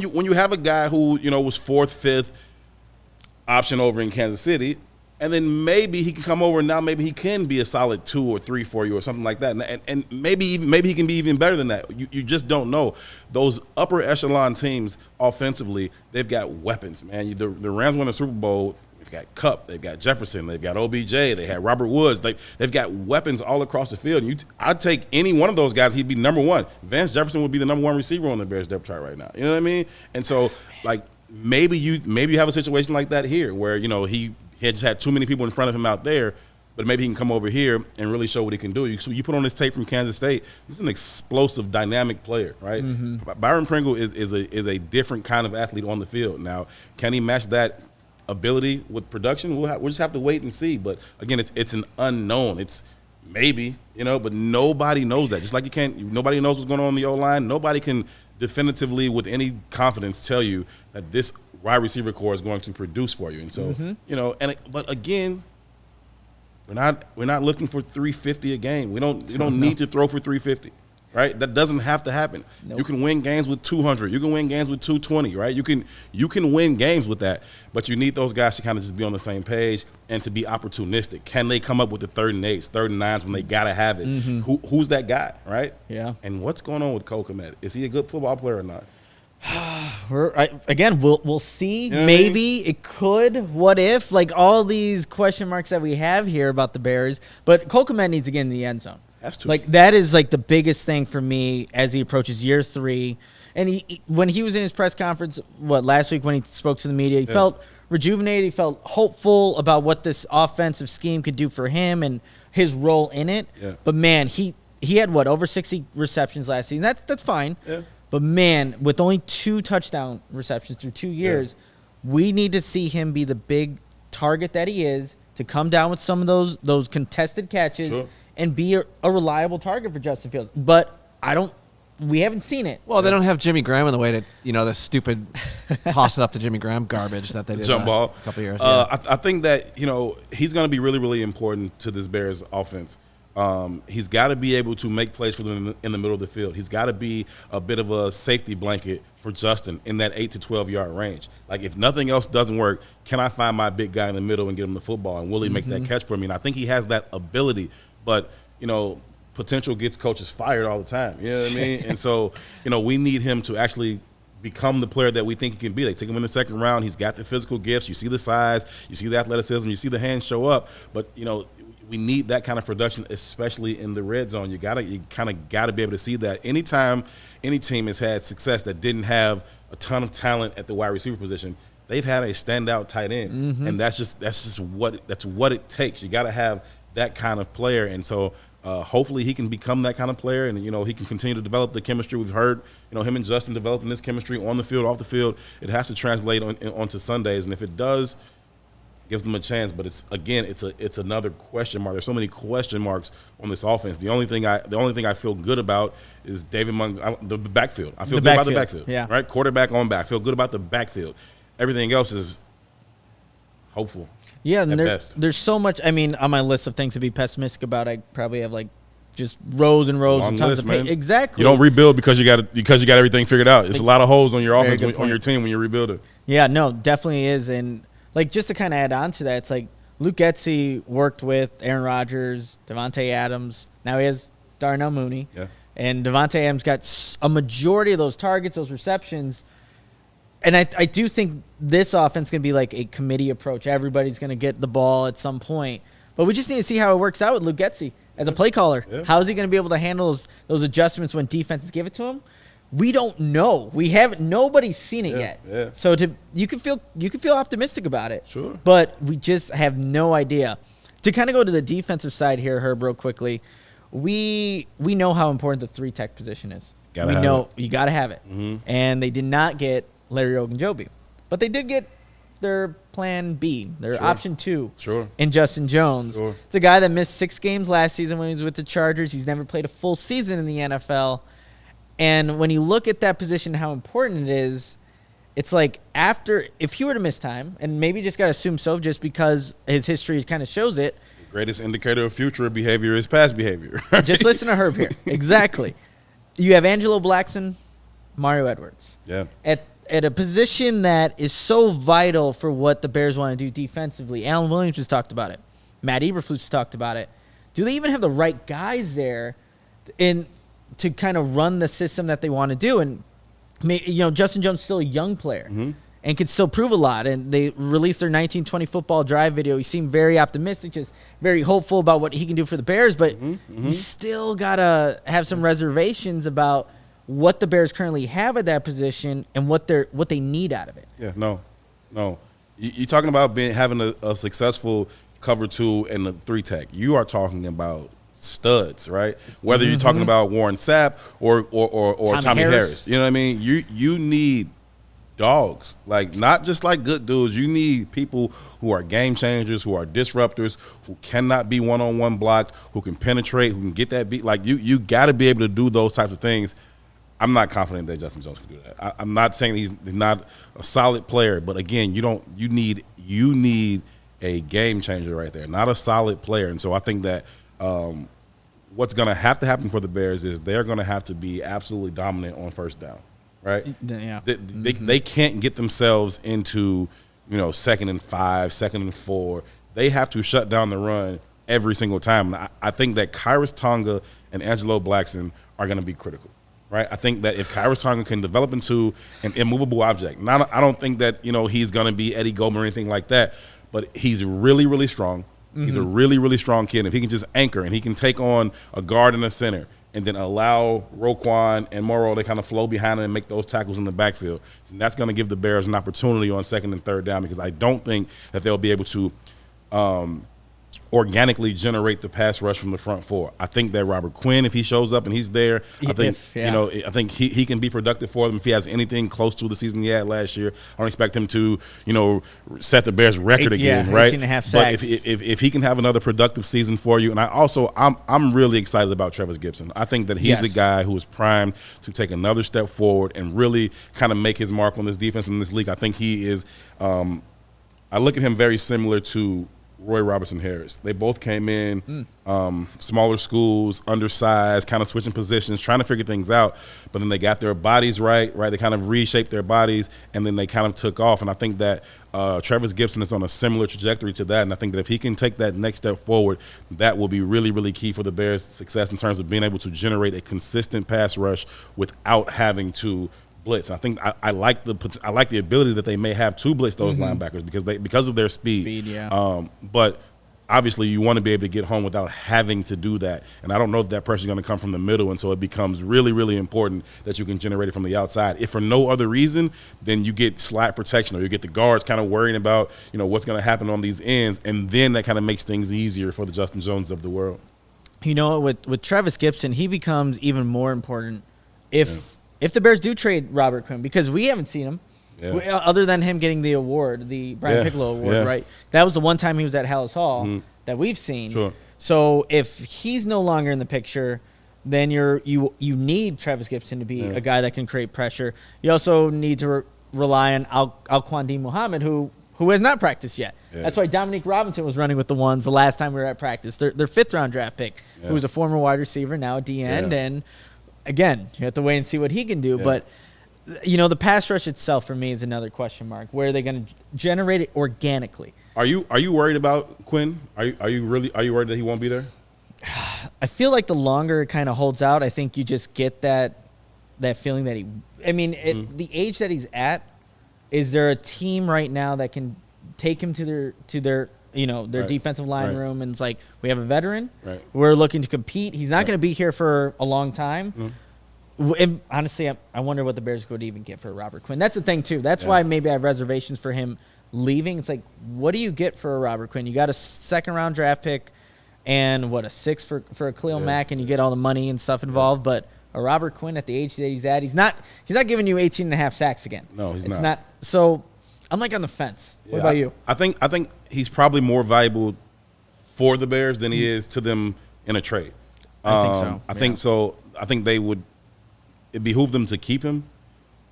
you have a guy who was 4th, 5th option over in Kansas City, and then maybe he can come over and now maybe he can be a solid 2 or 3 for you or something like that, and maybe he can be even better than that. You just don't know. Those upper echelon teams offensively, they've got weapons, man. The Rams won a Super Bowl. They've got Kupp, they've got Jefferson, they've got OBJ, they had Robert Woods. They've got weapons all across the field. And I'd take any one of those guys, he'd be number 1. Vance Jefferson would be the number 1 receiver on the Bears depth chart right now. You know what I mean? And so, like, maybe you have a situation like that here where, he had just had too many people in front of him out there. but maybe he can come over here and really show what he can do. You put on this tape from Kansas State. This is an explosive, dynamic player, right? Byron Pringle is a different kind of athlete on the field. Now, can he match that ability with production? We'll just have to wait and see. But again, it's an unknown. It's maybe, but nobody knows that. Just like nobody knows what's going on the O-line. Nobody can definitively, with any confidence, tell you that this wide receiver core is going to produce for you. And so, but again, we're not looking for 350 a game. We don't need to throw for 350, right? That doesn't have to happen. Nope. You can win games with 200. You can win games with 220, right? You can win games with that, but you need those guys to kind of just be on the same page and to be opportunistic. Can they come up with the 3rd and 8s, 3rd and 9s when they gotta have it? Who's that guy, right? Yeah. And what's going on with Cole Kmet? Is he a good football player or not? We'll see. You know maybe it could. What if? Like all these question marks that we have here about the Bears. But Cole Kmet needs to get in the end zone. Has to. Like that is like the biggest thing for me as he approaches year 3. And when he was in his press conference, last week when he spoke to the media, he felt rejuvenated. He felt hopeful about what this offensive scheme could do for him and his role in it. Yeah. But man, he had over 60 receptions last season. That's fine. Yeah. But, man, with only 2 touchdown receptions through 2 years, we need to see him be the big target that he is, to come down with some of those contested catches and be a reliable target for Justin Fields. But we haven't seen it. Well, they don't have Jimmy Graham in the way to, the stupid toss it up to Jimmy Graham garbage that they did jump ball. Couple years. I think that, he's going to be really, really important to this Bears offense. He's got to be able to make plays for them in the middle of the field. He's got to be a bit of a safety blanket for Justin in that 8 to 12-yard range. Like, if nothing else doesn't work, can I find my big guy in the middle and get him the football, and will he make that catch for me? And I think he has that ability. But, potential gets coaches fired all the time. You know what I mean? And so, we need him to actually become the player that we think he can be. They take him in the 2nd round. He's got the physical gifts. You see the size. You see the athleticism. You see the hands show up. But, we need that kind of production, especially in the red zone. You kind of got to be able to see that. Anytime any team has had success that didn't have a ton of talent at the wide receiver position, they've had a standout tight end, and that's just what it takes. You got to have that kind of player, and so hopefully he can become that kind of player, and he can continue to develop the chemistry. We've heard him and Justin developing this chemistry on the field, off the field. It has to translate onto Sundays, and if it does, gives them a chance. But it's another question mark. There's so many question marks on this offense. The only thing I feel good about is the backfield. I feel good about the backfield. Yeah. Right? Quarterback on back. I feel good about the backfield. Everything else is hopeful. Yeah, and best. There's so much. I mean, on my list of things to be pessimistic about, I probably have just rows and rows of tons of pain. Exactly. You don't rebuild because you got everything figured out. It's a lot of holes on your offense on your team when you're rebuilding. Yeah, no, definitely is. And just to kind of add on to that, it's like Luke Getsy worked with Aaron Rodgers, Devontae Adams. Now he has Darnell Mooney. Yeah. And Devontae Adams got a majority of those targets, those receptions. And I do think this offense is going to be like a committee approach. Everybody's going to get the ball at some point. But we just need to see how it works out with Luke Getsy as a play caller. Yeah. How is he going to be able to handle those adjustments when defenses give it to him? We don't know. Nobody's seen it yet. Yeah. So you can feel optimistic about it. Sure. But we just have no idea. To kind of go to the defensive side here, Herb, real quickly, we know how important the 3-tech position is. You got to have it. Mm-hmm. And they did not get Larry Ogunjobi. But they did get their plan B, their option 2 in Justin Jones. Sure. It's a guy that missed 6 games last season when he was with the Chargers. He's never played a full season in the NFL. And when you look at that position, how important it is, it's like if he were to miss time, and maybe just got to assume so just because his history kind of shows it. The greatest indicator of future behavior is past behavior. Right? Just listen to Herb here. Exactly. You have Angelo Blackson, Mario Edwards. Yeah. At a position that is so vital for what the Bears want to do defensively. Alan Williams just talked about it. Matt Eberflus talked about it. Do they even have the right guys there to kind of run the system that they want to do? And Justin Jones is still a young player and could still prove a lot. And they released their 1920 football drive video. He seemed very optimistic, just very hopeful about what he can do for the Bears. But you still got to have some reservations about what the Bears currently have at that position and what they need out of it. Yeah, no. You're talking about having a successful cover 2, and the 3 tech. You are talking about studs, right? Whether you're talking about Warren Sapp or Tommy Harris. You know what I mean? You need dogs, like not just like good dudes. You need people who are game changers, who are disruptors, who cannot be one-on-one blocked, who can penetrate, who can get that beat. Like you got to be able to do those types of things. I'm not confident that Justin Jones can do that. I'm not saying he's not a solid player, but again, you need a game changer right there, not a solid player. And so I think that what's going to happen for the Bears is they're going to have to be absolutely dominant on first down. Right? Yeah. They can't get themselves into, 2nd and 5, 2nd and 4. They have to shut down the run every single time. I think that Kyrus Tonga and Angelo Blackson are going to be critical. Right? I think that if Kyrus Tonga can develop into an immovable object, I don't think that, he's going to be Eddie Goldman or anything like that, but he's really, really strong. He's a really, really strong kid. If he can just anchor and he can take on a guard and a center and then allow Roquan and Morrow to kind of flow behind him and make those tackles in the backfield, and that's going to give the Bears an opportunity on 2nd and 3rd down, because I don't think that they'll be able to organically generate the pass rush from the front 4. I think that Robert Quinn, if he shows up and he's there, I think he can be productive for them if he has anything close to the season he had last year. I don't expect him to, set the Bears record again, right? 18.5 sacks. But if he can have another productive season for you, and I'm really excited about Travis Gibson. I think that he's a guy who is primed to take another step forward and really kind of make his mark on this defense in this league. I think he is I look at him very similar to Roy Robertson Harris. They both came in smaller schools, undersized, kind of switching positions, trying to figure things out. But then they got their bodies right? They kind of reshaped their bodies, and then they kind of took off. And I think that Travis Gibson is on a similar trajectory to that. And I think that if he can take that next step forward, that will be really, really key for the Bears' success in terms of being able to generate a consistent pass rush without having to blitz. I think I like the ability that they may have to blitz those linebackers because of their speed. But obviously you want to be able to get home without having to do that. And I don't know if that pressure is going to come from the middle, and so it becomes really, really important that you can generate it from the outside. If for no other reason, then you get slat protection, or you get the guards kind of worrying about what's going to happen on these ends, and then that kind of makes things easier for the Justin Jones of the world. With Travis Gibson, he becomes even more important if the Bears do trade Robert Quinn, because we haven't seen him. Yeah. Other than him getting the award, the Brian Piccolo award, right? That was the one time he was at Hallis Hall that we've seen. Sure. So if he's no longer in the picture, then you need Travis Gibson to be a guy that can create pressure. You also need to rely on Alquan Muhammad, who has not practiced yet. Yeah. That's why Dominique Robinson was running with the ones the last time we were at practice. Their 5th-round draft pick, who was a former wide receiver, now a D-end, and again, you have to wait and see what he can do. But, the pass rush itself for me is another question mark. Where are they going to generate it organically? Are you worried about Quinn? Are you worried that he won't be there? I feel like the longer it kind of holds out, I think you just get that feeling that the age that he's at, is there a team right now that can take him to their defensive line room, and it's like, we have a veteran. Right. We're looking to compete. He's not going to be here for a long time. And honestly, I wonder what the Bears would even get for Robert Quinn. That's the thing, too. That's why maybe I have reservations for him leaving. It's like, what do you get for a Robert Quinn? You got a 2nd-round draft pick and, a 6th for a Khalil Mack, and you get all the money and stuff involved. But a Robert Quinn at the age that he's at, he's not giving you 18.5 sacks again. No, he's not. So I'm like on the fence. What about you? I think he's probably more valuable for the Bears than he is to them in a trade. I think so. I think it behooved them to keep him,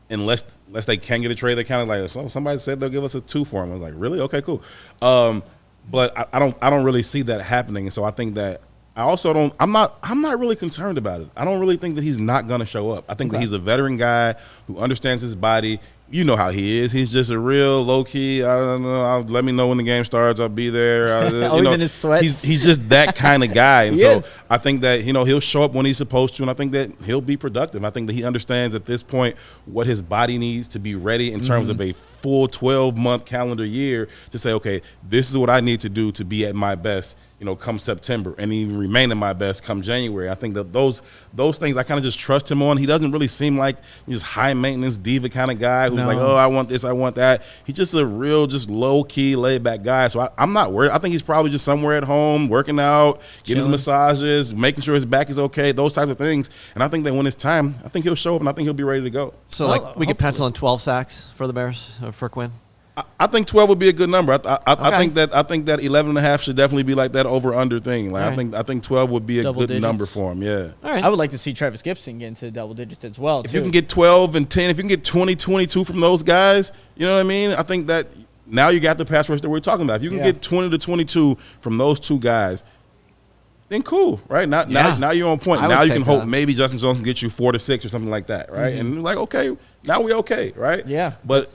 unless they can get a trade. They kind of like, so somebody said they'll give us a 2 for him. I was like, really? Okay, cool. But I don't really see that happening. And so I think that I also don't. I'm not really concerned about it. I don't really think that he's not going to show up. I think that he's a veteran guy who understands his body. You know how he is. He's just a real low-key, I don't know, let me know when the game starts. I'll be there. Always in his sweats. He's just that kind of guy. And so I think that, he'll show up when he's supposed to, and I think that he'll be productive. I think that he understands at this point what his body needs to be ready in terms of a full 12-month calendar year to say, okay, this is what I need to do to be at my best come September, and even remain at my best come January. I think that those things I kind of just trust him on. He doesn't really seem like just high maintenance diva kind of guy who's like, oh, I want this, I want that. He's just a real, just low key, laid back guy. So I'm not worried. I think he's probably just somewhere at home working out, getting his massages, making sure his back is okay, those types of things. And I think that when it's time, I think he'll show up and I think he'll be ready to go. So we could pencil in 12 sacks for the Bears for Quinn. I think 12 would be a good number. I think that 11 and a half should definitely be like that over/under thing. Like I think 12 would be a good number for him. Yeah. All right. I would like to see Travis Gibson get into double digits as well. If you can get 12 and 10, if you can get 20, 22 from those guys, you know what I mean? I think that now you got the pass rush that we're talking about. If you can get 20 to 22 from those two guys, then cool, right? Now you're on point. Now you can hope maybe Justin Jones can get you 4 to 6 or something like that, right? And it's like, okay, now we're okay, right? Yeah. But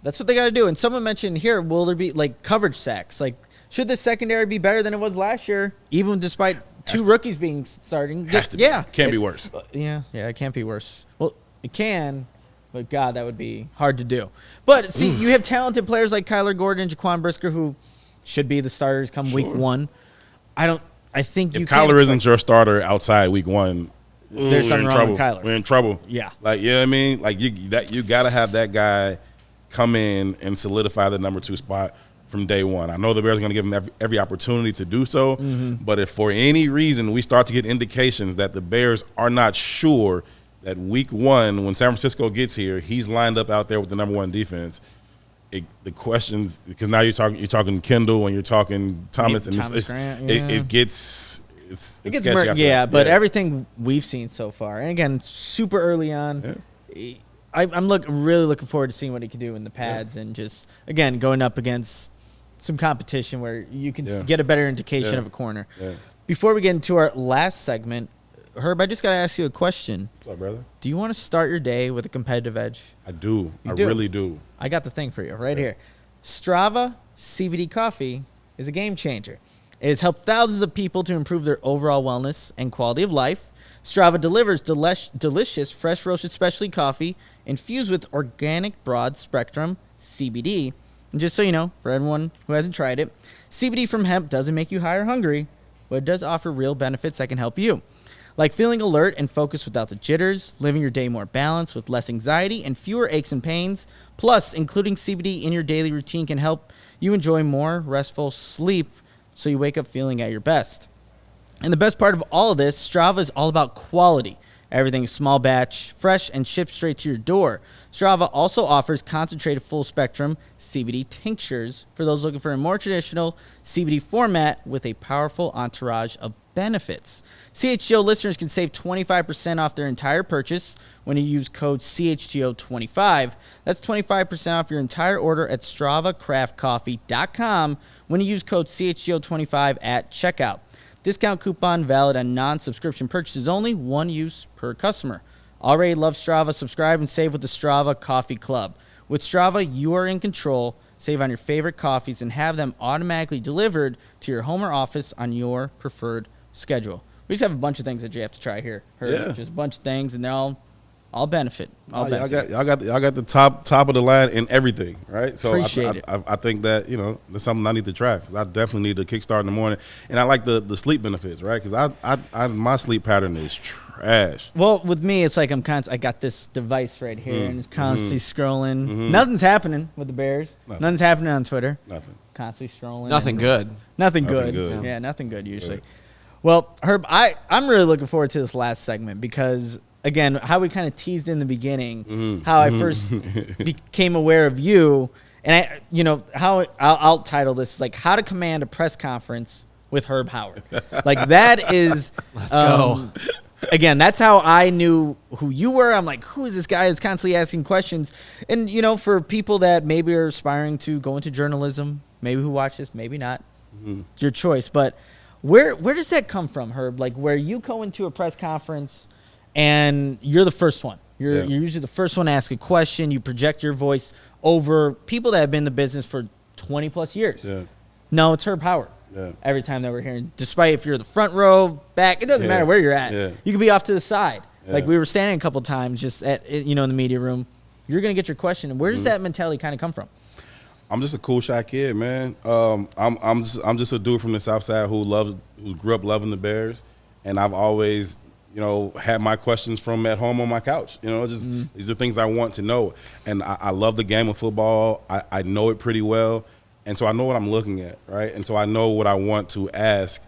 that's what they got to do. And someone mentioned here, will there be like coverage sacks? Like, should the secondary be better than it was last year, even despite two rookies being starting? Can't be worse. Yeah, it can't be worse. Well, it can, but God, that would be hard to do. But see, you have talented players like Kyler Gordon and Jaquan Brisker who should be the starters come week one. I think if Kyler isn't your starter outside week one, there's something wrong with Kyler. We're in trouble. Yeah. Like, you know what I mean? Like, you got to have that guy come in and solidify the number 2 spot from day one. I know the Bears are going to give him every opportunity to do so, but if for any reason we start to get indications that the Bears are not sure that week one, when San Francisco gets here, he's lined up out there with the number 1 defense, the questions, because now you're talking Kendall and you're talking Thomas, and it gets murky. But everything we've seen so far, and again, super early on. Yeah. I'm really looking forward to seeing what he can do in the pads and just, again, going up against some competition where you can get a better indication of a corner. Yeah. Before we get into our last segment, Herb, I just got to ask you a question. What's up, brother? Do you want to start your day with a competitive edge? I do. I really do. I got the thing for you right here. Strava CBD coffee is a game changer. It has helped thousands of people to improve their overall wellness and quality of life. Strava delivers delicious, fresh roasted specialty coffee infused with organic broad-spectrum CBD. And just so you know, for everyone who hasn't tried it, CBD from hemp doesn't make you high or hungry, but it does offer real benefits that can help you. Like feeling alert and focused without the jitters, living your day more balanced with less anxiety and fewer aches and pains. Plus, including CBD in your daily routine can help you enjoy more restful sleep so you wake up feeling at your best. And the best part of all of this, Strava is all about quality. Everything's small batch, fresh, and shipped straight to your door. Strava also offers concentrated full-spectrum CBD tinctures for those looking for a more traditional CBD format with a powerful entourage of benefits. CHGO listeners can save 25% off their entire purchase when you use code CHGO25. That's 25% off your entire order at StravaCraftCoffee.com when you use code CHGO25 at checkout. Discount coupon valid on non-subscription purchases only, 1 use per customer. Already love Strava? Subscribe and save with the Strava Coffee Club. With Strava, you are in control. Save on your favorite coffees and have them automatically delivered to your home or office on your preferred schedule. We just have a bunch of things that you have to try here. Just a bunch of things, and they're all benefit. Y'all got the top of the line in everything, right? So Appreciate it. I think that that's something I need to try because I definitely need to kickstart in the morning, and I like the sleep benefits, right? Because my sleep pattern is trash. Well, with me, it's like I got this device right here and it's constantly scrolling. Nothing's happening with the Bears. Nothing's happening on Twitter. Nothing. Constantly scrolling. Nothing good. Nothing good. Yeah, nothing good usually. Well, Herb, I'm really looking forward to this last segment because, again, how we kind of teased in the beginning, how I first became aware of you, and I'll title this like "How to Command a Press Conference with Herb Howard." Like that is, let's go. Again, that's how I knew who you were. I'm like, who is this guy who's constantly asking questions? And for people that maybe are aspiring to go into journalism, maybe who watch this, maybe not, it's your choice. But where does that come from, Herb? Like where you go into a press conference and you're the first one. You're usually the first one to ask a question. You project your voice over people that have been in the business for 20 plus years. Yeah. No, it's Herb Howard. Yeah. Every time that we're hearing, despite if you're the front row, back, it doesn't matter where you're at. Yeah. You could be off to the side. Yeah. Like we were standing a couple times just at in the media room. You're going to get your question. And where does that mentality kind of come from? I'm just a cool, shy kid, man. I'm just a dude from the South Side who grew up loving the Bears, and I've always, had my questions from at home on my couch. These are things I want to know, and I love the game of football. I know it pretty well, and so I know what I'm looking at, right? And so I know what I want to ask,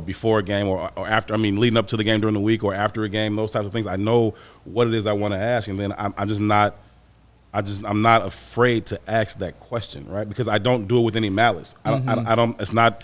before a game or after. I mean, leading up to the game during the week or after a game, those types of things. I know what it is I want to ask, and then I'm not afraid to ask that question, right? Because I don't do it with any malice. I don't. It's not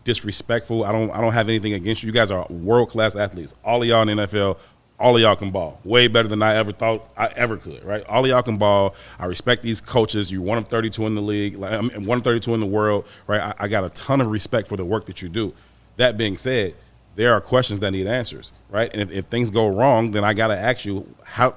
disrespectful. I don't have anything against you. You guys are world-class athletes. All of y'all in the NFL, all of y'all can ball. Way better than I ever thought I ever could, right? All of y'all can ball. I respect these coaches. You're one of 32 in the league. I'm one of 32 in the world, right? I got a ton of respect for the work that you do. That being said, there are questions that need answers, right? And if things go wrong, then I got to ask you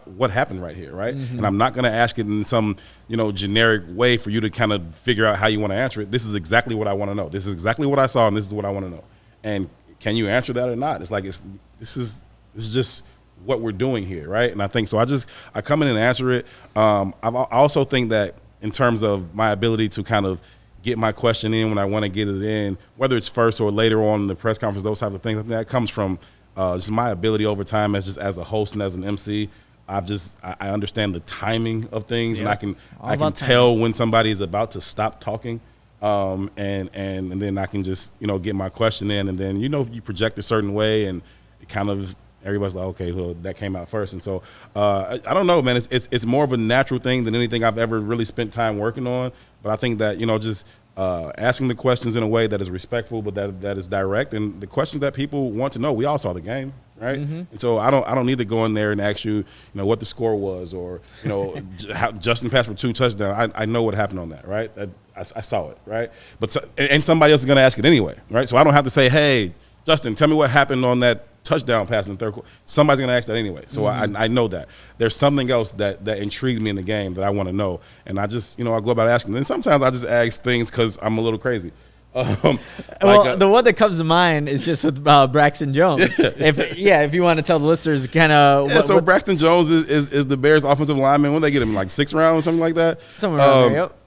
what happened right here, right? And I'm not going to ask it in some, generic way for you to kind of figure out how you want to answer it. This is exactly what I want to know. This is exactly what I saw, and this is what I want to know. And can you answer that or not? It's like this is just what we're doing here, right? And I think so. I come in and answer it. I also think that in terms of my ability to kind of get my question in when I want to get it in, whether it's first or later on in the press conference, those types of things. I think that comes from just my ability over time as a host and as an MC. I understand the timing of things, and I can tell when somebody is about to stop talking, and then I can just get my question in, and then you project a certain way, and it kind of everybody's like, okay, well, that came out first. And so I don't know, man. It's more of a natural thing than anything I've ever really spent time working on. But I think that, just asking the questions in a way that is respectful, but that is direct, and the questions that people want to know. We all saw the game, right? And so I don't need to go in there and ask you, what the score was, or how Justin passed for 2 touchdowns. I know what happened on that, right? I saw it, right? But and somebody else is going to ask it anyway, right? So I don't have to say, hey, Justin, tell me what happened on that touchdown pass in the third quarter. Somebody's going to ask that anyway. So I know that. There's something else that intrigued me in the game that I want to know. And I just, I go about asking. And sometimes I just ask things because I'm a little crazy. The one that comes to mind is just with Braxton Jones. If you want to tell the listeners kind of. Yeah, so Braxton Jones is the Bears offensive lineman. When they get him, like 6th round or something like that? Somewhere around there, yep.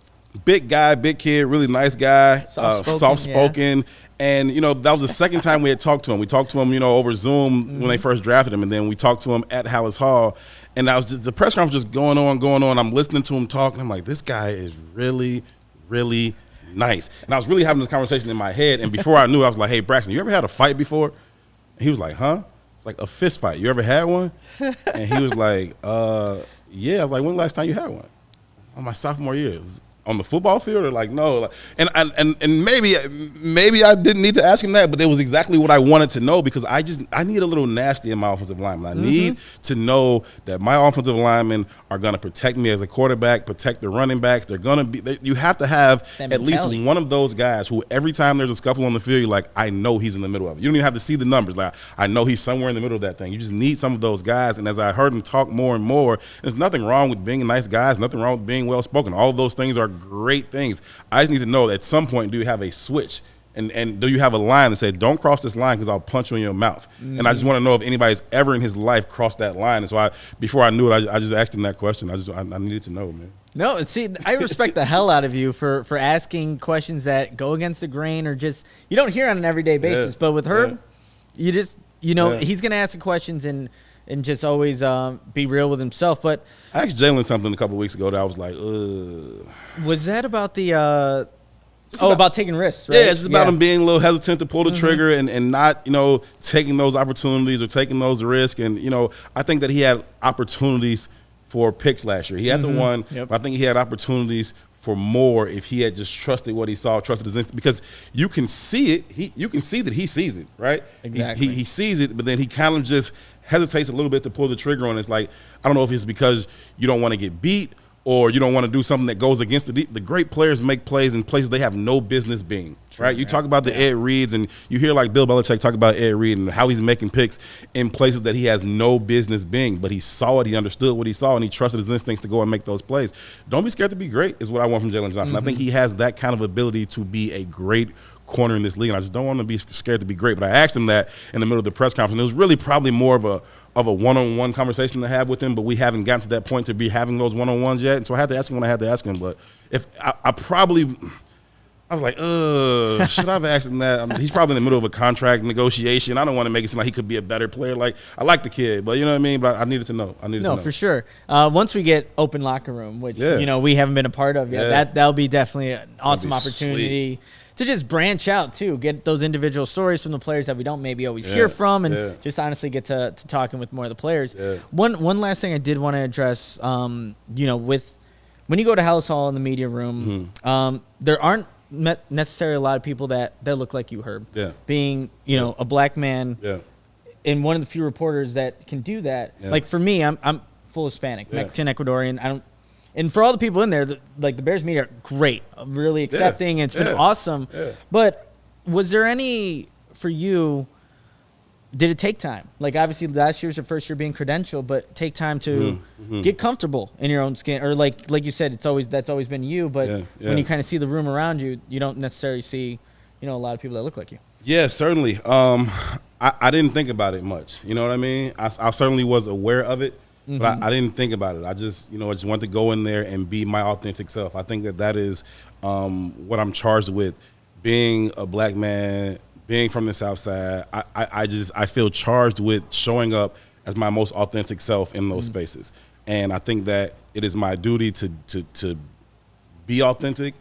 Big guy, big kid, really nice guy, soft-spoken. Yeah. And, that was the second time we had talked to him. We talked to him, over Zoom when they first drafted him, and then we talked to him at Hallis Hall. And the press conference just going on. I'm listening to him talk, and I'm like, this guy is really, really nice. And I was really having this conversation in my head, and before I knew, I was like, hey, Braxton, you ever had a fight before? And he was like, huh? It's like a fist fight. You ever had one? And he was like, yeah. I was like, when the last time you had one? On my sophomore year. On the football field, or like no, and maybe I didn't need to ask him that, but it was exactly what I wanted to know, because I need a little nasty in my offensive lineman. I need to know that my offensive linemen are going to protect me as a quarterback, protect the running backs. They're going to be. You have to have at least one of those guys who every time there's a scuffle on the field, you're like, I know he's in the middle of it. You don't even have to see the numbers. Like, I know he's somewhere in the middle of that thing. You just need some of those guys. And as I heard him talk more and more, there's nothing wrong with being a nice guy. There's nothing wrong with being well spoken. All of those things are great things. I just need to know at some point, do you have a switch, and do you have a line that says, don't cross this line because I'll punch you in your mouth? And I just want to know if anybody's ever in his life crossed that line. And so before I knew it, I just asked him that question. I needed to know, man. No, see, I respect the hell out of you for asking questions that go against the grain, or just you don't hear on an everyday basis. But with Herb, you just he's going to ask the questions and just always be real with himself. But I asked Jalen something a couple of weeks ago that I was like, was that about the about taking risks, right? Yeah, it's just about him being a little hesitant to pull the trigger and not, taking those opportunities or taking those risks. And, I think that he had opportunities for picks last year. He had the one, but I think he had opportunities for more if he had just trusted what he saw, trusted his instinct, because you can see it. You can see that he sees it, right? Exactly. He sees it, but then he kind of just hesitates a little bit to pull the trigger on it. It's like, I don't know if it's because you don't want to get beat or you don't want to do something that goes against the great players make plays in places they have no business being, right? You talk about the Ed Reeds, and you hear like Bill Belichick talk about Ed Reed and how he's making picks in places that he has no business being, but he saw it, he understood what he saw, and he trusted his instincts to go and make those plays. Don't be scared to be great is what I want from Jalen Johnson. I think he has that kind of ability to be a great corner in this league, and I just don't want to be scared to be great. But I asked him that in the middle of the press conference, and it was really probably more of a one-on-one conversation to have with him, but we haven't gotten to that point to be having those one-on-ones yet. And so I had to ask him when I had to ask him. But if I was like, should I have asked him that? I mean, he's probably in the middle of a contract negotiation. I don't want to make it seem like he could be a better player. Like, I like the kid, but you know what I mean? But I needed to know. No, for sure. Once we get open locker room, which, we haven't been a part of yet, that'll be definitely an awesome opportunity to just branch out, too. Get those individual stories from the players that we don't maybe always hear from, and just honestly get to talking with more of the players. Yeah. One last thing I did want to address, with when you go to Hallis Hall in the media room, there aren't necessarily a lot of people that look like you, Herb. Yeah. Being, a black man and one of the few reporters that can do that. Yeah. Like, for me, I'm full Hispanic, Mexican, Ecuadorian. And for all the people in there, the Bears media are great, really accepting, and it's been awesome. Yeah. But was there any, for you, did it take time? Like, obviously, last year's your first year being credentialed, but take time to get comfortable in your own skin. Or like you said, that's always been you. But when you kind of see the room around you, you don't necessarily see, a lot of people that look like you. Yeah, certainly. I didn't think about it much. You know what I mean? I certainly was aware of it, but I didn't think about it. I just, I just wanted to go in there and be my authentic self. I think that is what I'm charged with, being a black man, being from the South Side. I feel charged with showing up as my most authentic self in those spaces. And I think that it is my duty to be authentic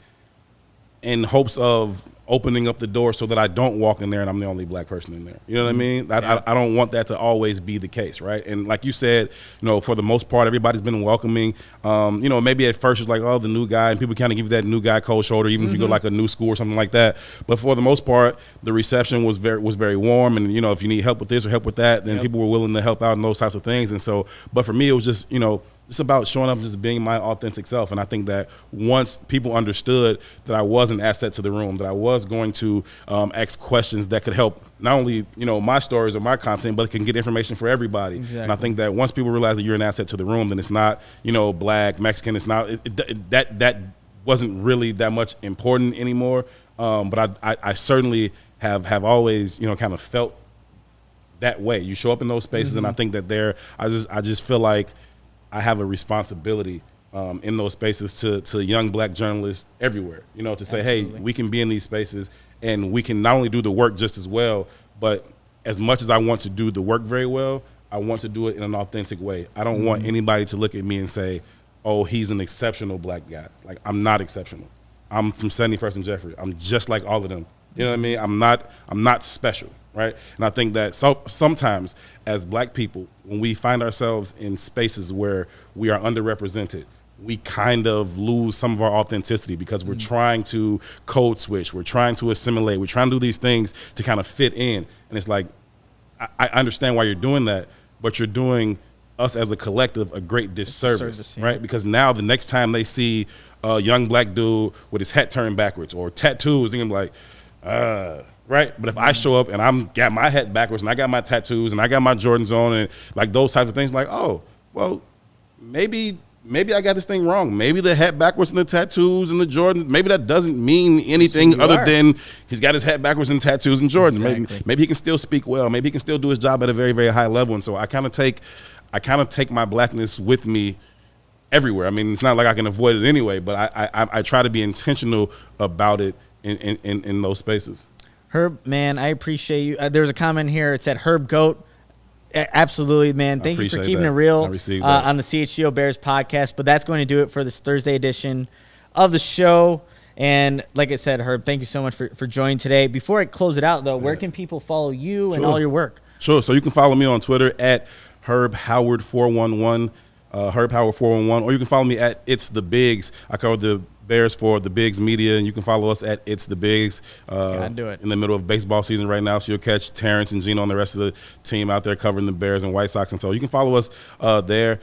in hopes of opening up the door so that I don't walk in there and I'm the only black person in there. You know what I mean? I don't want that to always be the case, right? And like you said, for the most part, everybody's been welcoming. Maybe at first it's like, oh, the new guy, and people kind of give you that new guy cold shoulder, even if you go like a new school or something like that. But for the most part, the reception was very warm. And, if you need help with this or help with that, then people were willing to help out in those types of things. And so, but for me, it was just, it's about showing up and just being my authentic self. And I think that once people understood that I was an asset to the room, that I was going to ask questions that could help not only, my stories or my content, but it can get information for everybody. Exactly. And I think that once people realize that you're an asset to the room, then it's not, black, Mexican. It's not that wasn't really that much important anymore. But I certainly have always, kind of felt that way. You show up in those spaces, and I think that I just feel like I have a responsibility in those spaces to young black journalists everywhere, to say, hey, we can be in these spaces and we can not only do the work just as well, but as much as I want to do the work very well, I want to do it in an authentic way. I don't want anybody to look at me and say, oh, he's an exceptional black guy. Like, I'm not exceptional. I'm from 71st and Jeffrey. I'm just like all of them. You know what I mean? I'm not special. Right. And I think that sometimes as black people, when we find ourselves in spaces where we are underrepresented, we kind of lose some of our authenticity because we're trying to code switch. We're trying to assimilate. We're trying to do these things to kind of fit in. And it's like, I understand why you're doing that, but you're doing us as a collective a great disservice, right? Because now the next time they see a young black dude with his hat turned backwards or tattoos, they're going to be like, right? But if I show up and I'm got my hat backwards and I got my tattoos and I got my Jordans on and like those types of things, like, oh, well, maybe I got this thing wrong. Maybe the hat backwards and the tattoos and the Jordans, maybe that doesn't mean anything other than he's got his hat backwards and tattoos and Jordans. Exactly. Maybe he can still speak well. Maybe he can still do his job at a very, very high level. And so I kind of take my blackness with me everywhere. I mean, it's not like I can avoid it anyway, but I try to be intentional about it in those spaces. Herb, man, I appreciate you. There was a comment here. It said Herb Goat. Absolutely, man. Thank you for keeping it real on the CHGO Bears podcast. But that's going to do it for this Thursday edition of the show. And like I said, Herb, thank you so much for joining today. Before I close it out, though, where can people follow you and all your work? Sure. So you can follow me on Twitter at Herb Howard 411, Herb Howard 411, or you can follow me at It's the Bigs. I cover the Bears for the Bigs Media, and you can follow us at It's the Bigs. Do it. In the middle of baseball season right now, so you'll catch Terrence and Gino and the rest of the team out there covering the Bears and White Sox. And so you can follow us there.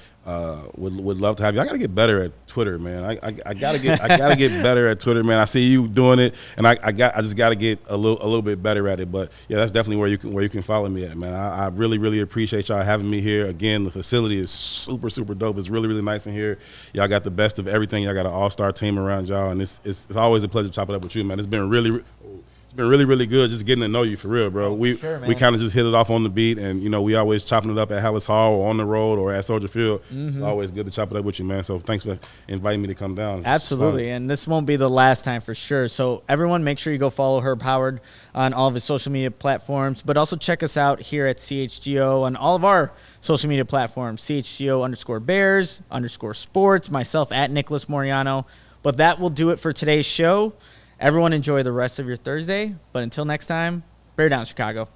Would love to have you. I got to get better at Twitter, man. I gotta get better at Twitter, man. I see you doing it, and I just got to get a little bit better at it. But yeah, that's definitely where you can follow me at, man. I really appreciate y'all having me here. Again, the facility is super dope. It's really nice in here. Y'all got the best of everything. Y'all got an all-star team around y'all, and it's always a pleasure to chop it up with you, man. It's been been really, really good just getting to know you for real, bro. We kind of just hit it off on the beat, and, you know, we always chopping it up at Hallis Hall or on the road or at Soldier Field. It's always good to chop it up with you, man. So thanks for inviting me to come down. Absolutely, and this won't be the last time for sure. So everyone, make sure you go follow Herb Howard on all of his social media platforms, but also check us out here at CHGO on all of our social media platforms, CHGO_Bears_sports, myself at Nicholas Moreano. But that will do it for today's show. Everyone enjoy the rest of your Thursday. But until next time, bear down, Chicago.